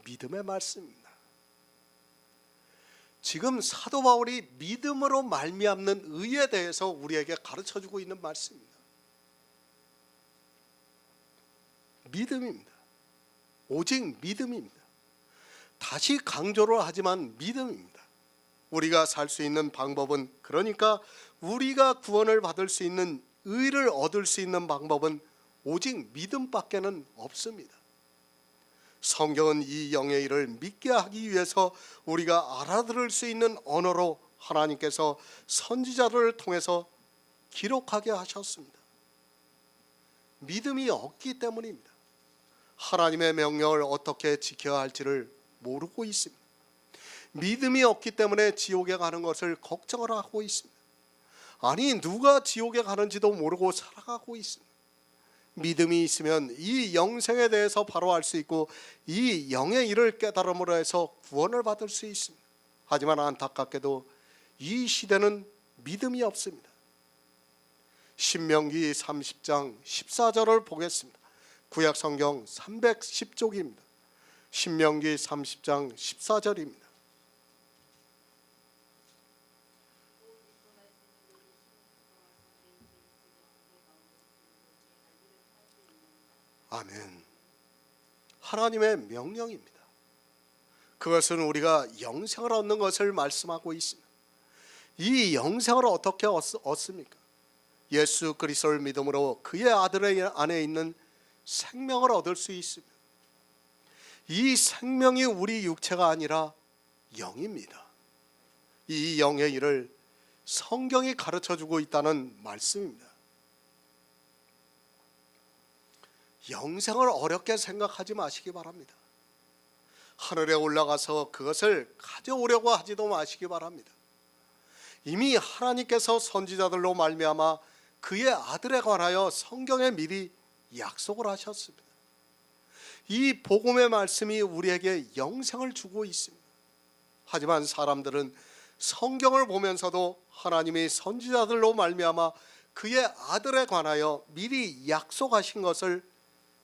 믿음의 말씀입니다. 지금 사도 바울이 믿음으로 말미암는 의에 대해서 우리에게 가르쳐주고 있는 말씀입니다. 믿음입니다. 오직 믿음입니다. 다시 강조를 하지만 믿음입니다. 우리가 살 수 있는 방법은, 그러니까 우리가 구원을 받을 수 있는, 의를 얻을 수 있는 방법은 오직 믿음밖에는 없습니다. 성경은 이 영의 일을 믿게 하기 위해서 우리가 알아들을 수 있는 언어로 하나님께서 선지자들을 통해서 기록하게 하셨습니다. 믿음이 없기 때문입니다. 하나님의 명령을 어떻게 지켜야 할지를 모르고 있습니다. 믿음이 없기 때문에 지옥에 가는 것을 걱정을 하고 있습니다. 아니, 누가 지옥에 가는지도 모르고 살아가고 있습니다. 믿음이 있으면 이 영생에 대해서 바로 알 수 있고 이 영의 일을 깨달음으로 해서 구원을 받을 수 있습니다. 하지만 안타깝게도 이 시대는 믿음이 없습니다. 신명기 30장 14절을 보겠습니다. 구약성경 310쪽입니다. 신명기 30장 14절입니다. 아멘. 하나님의 명령입니다. 그것은 우리가 영생을 얻는 것을 말씀하고 있습니다. 이 영생을 어떻게 얻습니까? 예수 그리스도를 믿음으로 그의 아들 안에 있는 생명을 얻을 수 있습니다. 이 생명이 우리 육체가 아니라 영입니다. 이 영의 일을 성경이 가르쳐주고 있다는 말씀입니다. 영생을 어렵게 생각하지 마시기 바랍니다. 하늘에 올라가서 그것을 가져오려고 하지도 마시기 바랍니다. 이미 하나님께서 선지자들로 말미암아 그의 아들에 관하여 성경에 미리 약속을 하셨습니다. 이 복음의 말씀이 우리에게 영생을 주고 있습니다. 하지만 사람들은 성경을 보면서도 하나님이 선지자들로 말미암아 그의 아들에 관하여 미리 약속하신 것을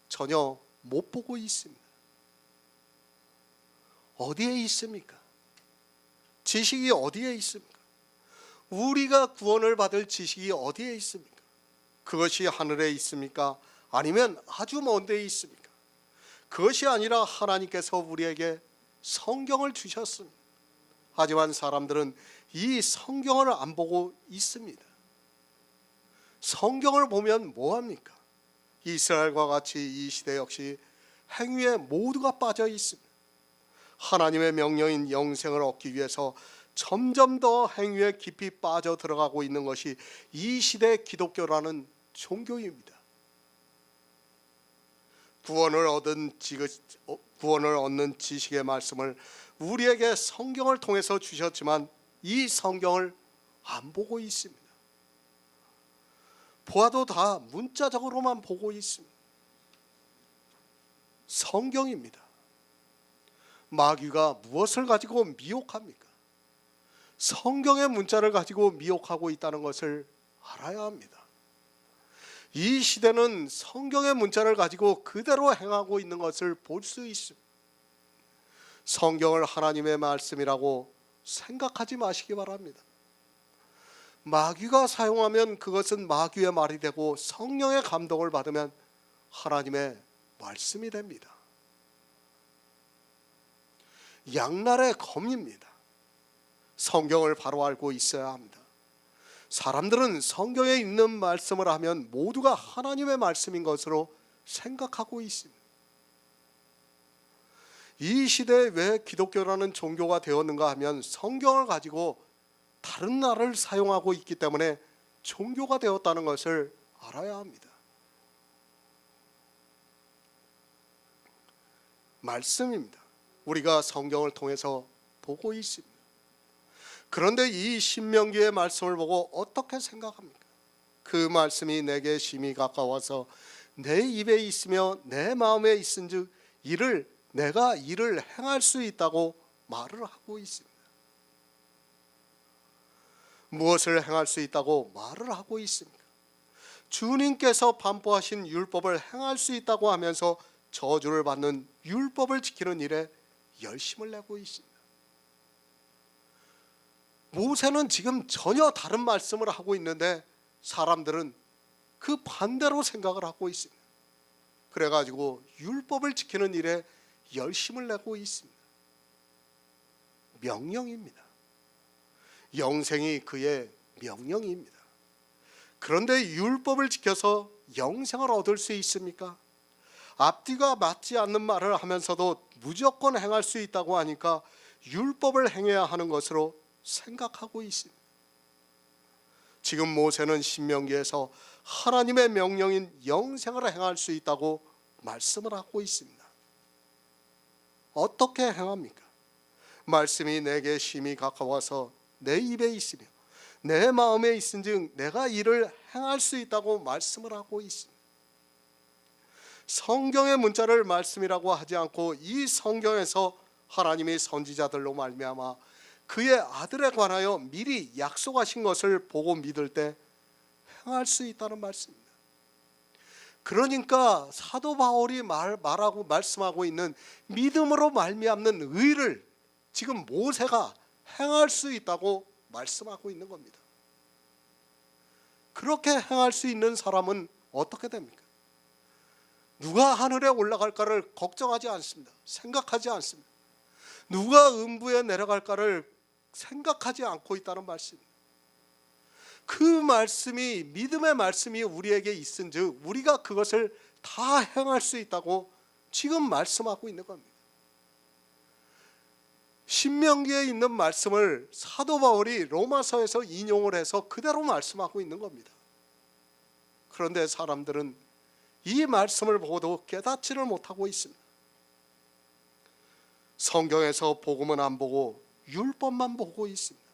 전혀 못 보고 있습니다. 어디에 있습니까? 지식이 어디에 있습니까? 우리가 구원을 받을 지식이 어디에 있습니까? 그것이 하늘에 있습니까? 아니면 아주 먼 데에 있습니까? 그것이 아니라 하나님께서 우리에게 성경을 주셨습니다. 하지만 사람들은 이 성경을 안 보고 있습니다. 성경을 보면 뭐합니까? 이스라엘과 같이 이 시대 역시 행위에 모두가 빠져 있습니다. 하나님의 명령인 영생을 얻기 위해서 점점 더 행위에 깊이 빠져 들어가고 있는 것이 이 시대 기독교라는 종교입니다. 구원을 얻는 지식의 말씀을 우리에게 성경을 통해서 주셨지만 이 성경을 안 보고 있습니다. 보아도 다 문자적으로만 보고 있습니다. 성경입니다. 마귀가 무엇을 가지고 미혹합니까? 성경의 문자를 가지고 미혹하고 있다는 것을 알아야 합니다. 이 시대는 성경의 문자를 가지고 그대로 행하고 있는 것을 볼 수 있습니다. 성경을 하나님의 말씀이라고 생각하지 마시기 바랍니다. 마귀가 사용하면 그것은 마귀의 말이 되고 성령의 감동을 받으면 하나님의 말씀이 됩니다. 양날의 검입니다. 성경을 바로 알고 있어야 합니다. 사람들은 성경에 있는 말씀을 하면 모두가 하나님의 말씀인 것으로 생각하고 있습니다. 이 시대에 왜 기독교라는 종교가 되었는가 하면 성경을 가지고 다른 말을 사용하고 있기 때문에 종교가 되었다는 것을 알아야 합니다. 말씀입니다. 우리가 성경을 통해서 보고 있습니다. 그런데 이 신명기의 말씀을 보고 어떻게 생각합니까? 그 말씀이 내게 심히 가까워서 내 입에 있으며 내 마음에 있은즉 내가 이를 행할 수 있다고 말을 하고 있습니다. 무엇을 행할 수 있다고 말을 하고 있습니까? 주님께서 반포하신 율법을 행할 수 있다고 하면서 저주를 받는 율법을 지키는 일에 열심을 내고 있습니다. 모세는 지금 전혀 다른 말씀을 하고 있는데 사람들은 그 반대로 생각을 하고 있습니다. 그래가지고 율법을 지키는 일에 열심을 내고 있습니다. 명령입니다. 영생이 그의 명령입니다. 그런데 율법을 지켜서 영생을 얻을 수 있습니까? 앞뒤가 맞지 않는 말을 하면서도 무조건 행할 수 있다고 하니까 율법을 행해야 하는 것으로 생각하고 있습니다. 지금 모세는 신명기에서 하나님의 명령인 영생을 행할 수 있다고 말씀을 하고 있습니다. 어떻게 행합니까? 말씀이 내게 심히 가까워서 내 입에 있으며 내 마음에 있은즉 내가 이를 행할 수 있다고 말씀을 하고 있습니다. 성경의 문자를 말씀이라고 하지 않고 이 성경에서 하나님의 선지자들로 말미암아 그의 아들에 관하여 미리 약속하신 것을 보고 믿을 때 행할 수 있다는 말씀입니다. 그러니까 사도 바울이 말하고 말씀하고 있는 믿음으로 말미암는 의를 지금 모세가 행할 수 있다고 말씀하고 있는 겁니다. 그렇게 행할 수 있는 사람은 어떻게 됩니까? 누가 하늘에 올라갈까를 걱정하지 않습니다. 생각하지 않습니다. 누가 음부에 내려갈까를 생각하지 않고 있다는 말씀입니다. 그 말씀이 믿음의 말씀이 우리에게 있은즉 우리가 그것을 다 행할 수 있다고 지금 말씀하고 있는 겁니다. 신명기에 있는 말씀을 사도 바울이 로마서에서 인용을 해서 그대로 말씀하고 있는 겁니다. 그런데 사람들은 이 말씀을 보고도 깨닫지를 못하고 있습니다. 성경에서 복음은 안 보고 율법만 보고 있습니다.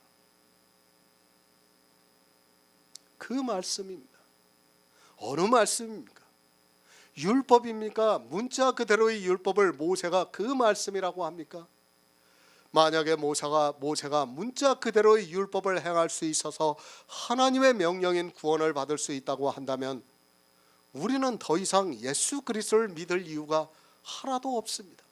그 말씀입니다. 어느 말씀입니까? 율법입니까? 문자 그대로의 율법을 모세가 그 말씀이라고 합니까? 만약에 모세가 문자 그대로의 율법을 행할 수 있어서 하나님의 명령인 구원을 받을 수 있다고 한다면 우리는 더 이상 예수 그리스도를 믿을 이유가 하나도 없습니다.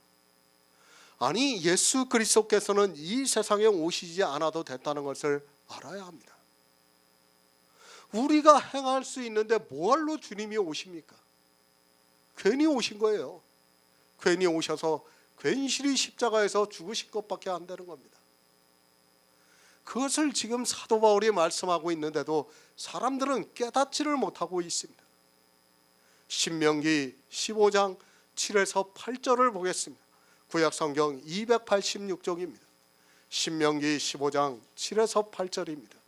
아니, 예수 그리스도께서는 이 세상에 오시지 않아도 됐다는 것을 알아야 합니다. 우리가 행할 수 있는데 뭐할로 주님이 오십니까? 괜히 오신 거예요. 괜히 오셔서 괜시리 십자가에서 죽으신 것밖에 안 되는 겁니다. 그것을 지금 사도 바울이 말씀하고 있는데도 사람들은 깨닫지를 못하고 있습니다. 신명기 15장 7에서 8절을 보겠습니다. 구약성경 286쪽입니다. 신명기 15장 7에서 8절입니다.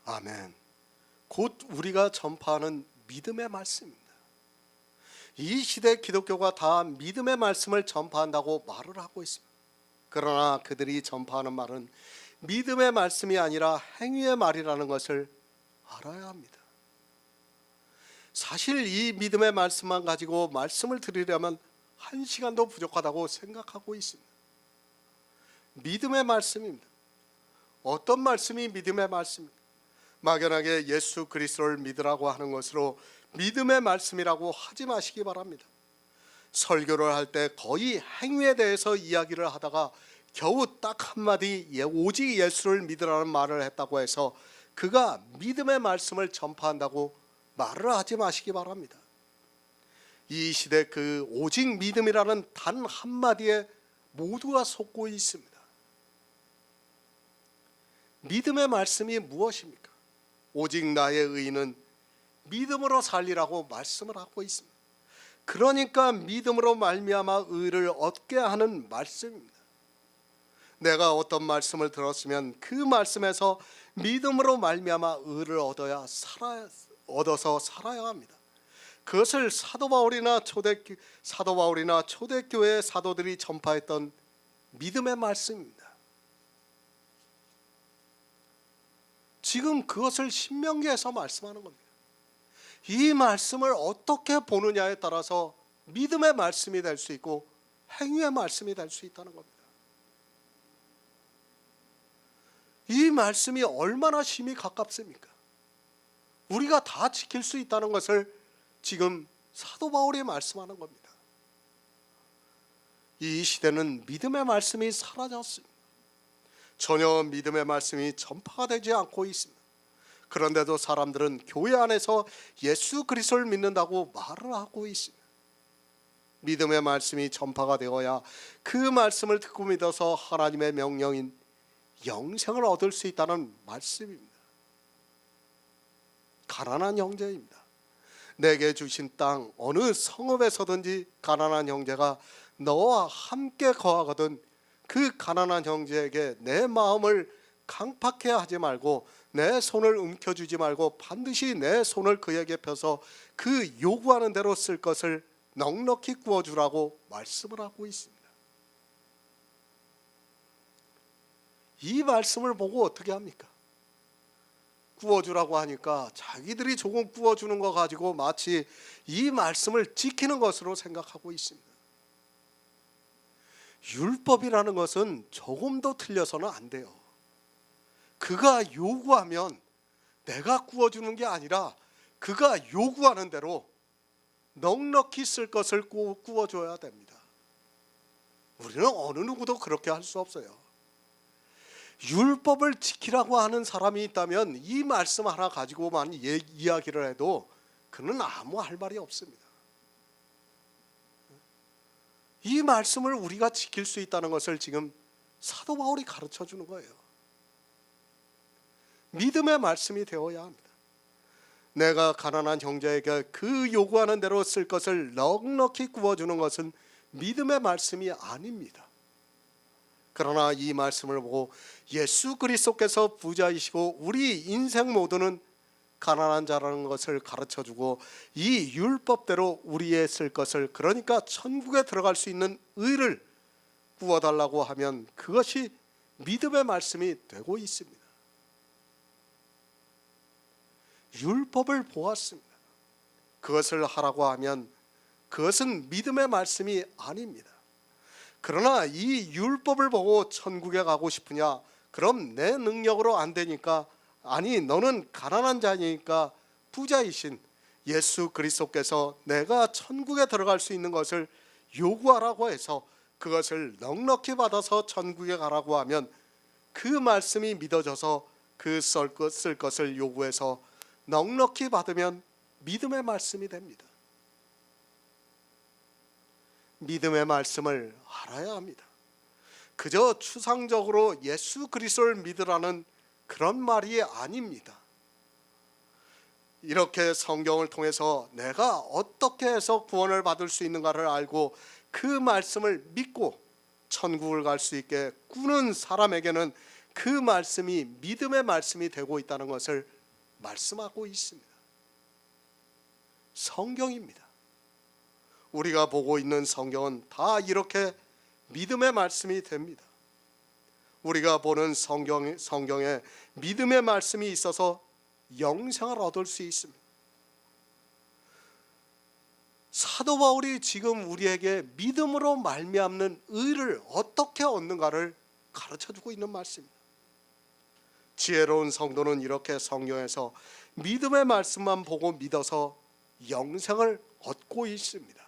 아멘. 곧 우리가 전파하는 믿음의 말씀입니다. 이 시대 기독교가 다 믿음의 말씀을 전파한다고 말을 하고 있습니다. 그러나 그들이 전파하는 말은 믿음의 말씀이 아니라 행위의 말이라는 것을 알아야 합니다. 사실 이 믿음의 말씀만 가지고 말씀을 드리려면 1시간도 부족하다고 생각하고 있습니다. 믿음의 말씀입니다. 어떤 말씀이 믿음의 말씀입니까? 막연하게 예수 그리스도를 믿으라고 하는 것으로 믿음의 말씀이라고 하지 마시기 바랍니다. 설교를 할 때 거의 행위에 대해서 이야기를 하다가 겨우 딱 한마디 오직 예수를 믿으라는 말을 했다고 해서 그가 믿음의 말씀을 전파한다고 말을 하지 마시기 바랍니다. 이 시대 그 오직 믿음이라는 단 한마디에 모두가 속고 있습니다. 믿음의 말씀이 무엇입니까? 오직 나의 의인은 믿음으로 살리라고 말씀을 하고 있습니다. 그러니까 믿음으로 말미암아 의를 얻게 하는 말씀입니다. 내가 어떤 말씀을 들었으면 그 말씀에서 믿음으로 말미암아 의를 얻어서 살아야 합니다. 그것을 사도 바울이나 초대교회의 사도들이 전파했던 믿음의 말씀입니다. 지금 그것을 신명기에서 말씀하는 겁니다. 이 말씀을 어떻게 보느냐에 따라서 믿음의 말씀이 될 수 있고 행위의 말씀이 될 수 있다는 겁니다. 이 말씀이 얼마나 심히 가깝습니까? 우리가 다 지킬 수 있다는 것을 지금 사도 바울이 말씀하는 겁니다. 이 시대는 믿음의 말씀이 사라졌습니다. 전혀 믿음의 말씀이 전파가 되지 않고 있습니다. 그런데도 사람들은 교회 안에서 예수 그리스도를 믿는다고 말을 하고 있습니다. 믿음의 말씀이 전파가 되어야 그 말씀을 듣고 믿어서 하나님의 명령인 영생을 얻을 수 있다는 말씀입니다. 가난한 형제입니다. 내게 주신 땅 어느 성읍에서든지 가난한 형제가 너와 함께 거하거든 그 가난한 형제에게 내 마음을 강팍해 하지 말고 내 손을 움켜주지 말고 반드시 내 손을 그에게 펴서 그 요구하는 대로 쓸 것을 넉넉히 구워주라고 말씀을 하고 있습니다. 이 말씀을 보고 어떻게 합니까? 구워주라고 하니까 자기들이 조금 구워주는 거 가지고 마치 이 말씀을 지키는 것으로 생각하고 있습니다. 율법이라는 것은 조금도 틀려서는 안 돼요. 그가 요구하면 내가 구워주는 게 아니라 그가 요구하는 대로 넉넉히 쓸 것을 구워줘야 됩니다. 우리는 어느 누구도 그렇게 할 수 없어요. 율법을 지키라고 하는 사람이 있다면 이 말씀 하나 가지고만 이야기를 해도 그는 아무 할 말이 없습니다. 이 말씀을 우리가 지킬 수 있다는 것을 지금 사도 바울이 가르쳐 주는 거예요. 믿음의 말씀이 되어야 합니다. 내가 가난한 형제에게 그 요구하는 대로 쓸 것을 넉넉히 구워주는 것은 믿음의 말씀이 아닙니다. 그러나 이 말씀을 보고 예수 그리스도께서 부자이시고 우리 인생 모두는 가난한 자라는 것을 가르쳐주고 이 율법대로 우리의 쓸 것을, 그러니까 천국에 들어갈 수 있는 의를 구워달라고 하면 그것이 믿음의 말씀이 되고 있습니다. 율법을 보았습니다. 그것을 하라고 하면 그것은 믿음의 말씀이 아닙니다. 그러나 이 율법을 보고 천국에 가고 싶으냐? 그럼 내 능력으로 안 되니까, 아니 너는 가난한 자니까 부자이신 예수 그리스도께서 내가 천국에 들어갈 수 있는 것을 요구하라고 해서 그것을 넉넉히 받아서 천국에 가라고 하면 그 말씀이 믿어져서 그 쓸 것을 요구해서 넉넉히 받으면 믿음의 말씀이 됩니다. 믿음의 말씀을 알아야 합니다. 그저 추상적으로 예수 그리스도를 믿으라는 그런 말이 아닙니다. 이렇게 성경을 통해서 내가 어떻게 해서 구원을 받을 수 있는가를 알고 그 말씀을 믿고 천국을 갈 수 있게 꾸는 사람에게는 그 말씀이 믿음의 말씀이 되고 있다는 것을 말씀하고 있습니다. 성경입니다. 우리가 보고 있는 성경은 다 이렇게 믿음의 말씀이 됩니다. 우리가 보는 성경에 믿음의 말씀이 있어서 영생을 얻을 수 있습니다. 사도 바울이 지금 우리에게 믿음으로 말미암는 의를 어떻게 얻는가를 가르쳐주고 있는 말씀입니다. 지혜로운 성도는 이렇게 성경에서 믿음의 말씀만 보고 믿어서 영생을 얻고 있습니다.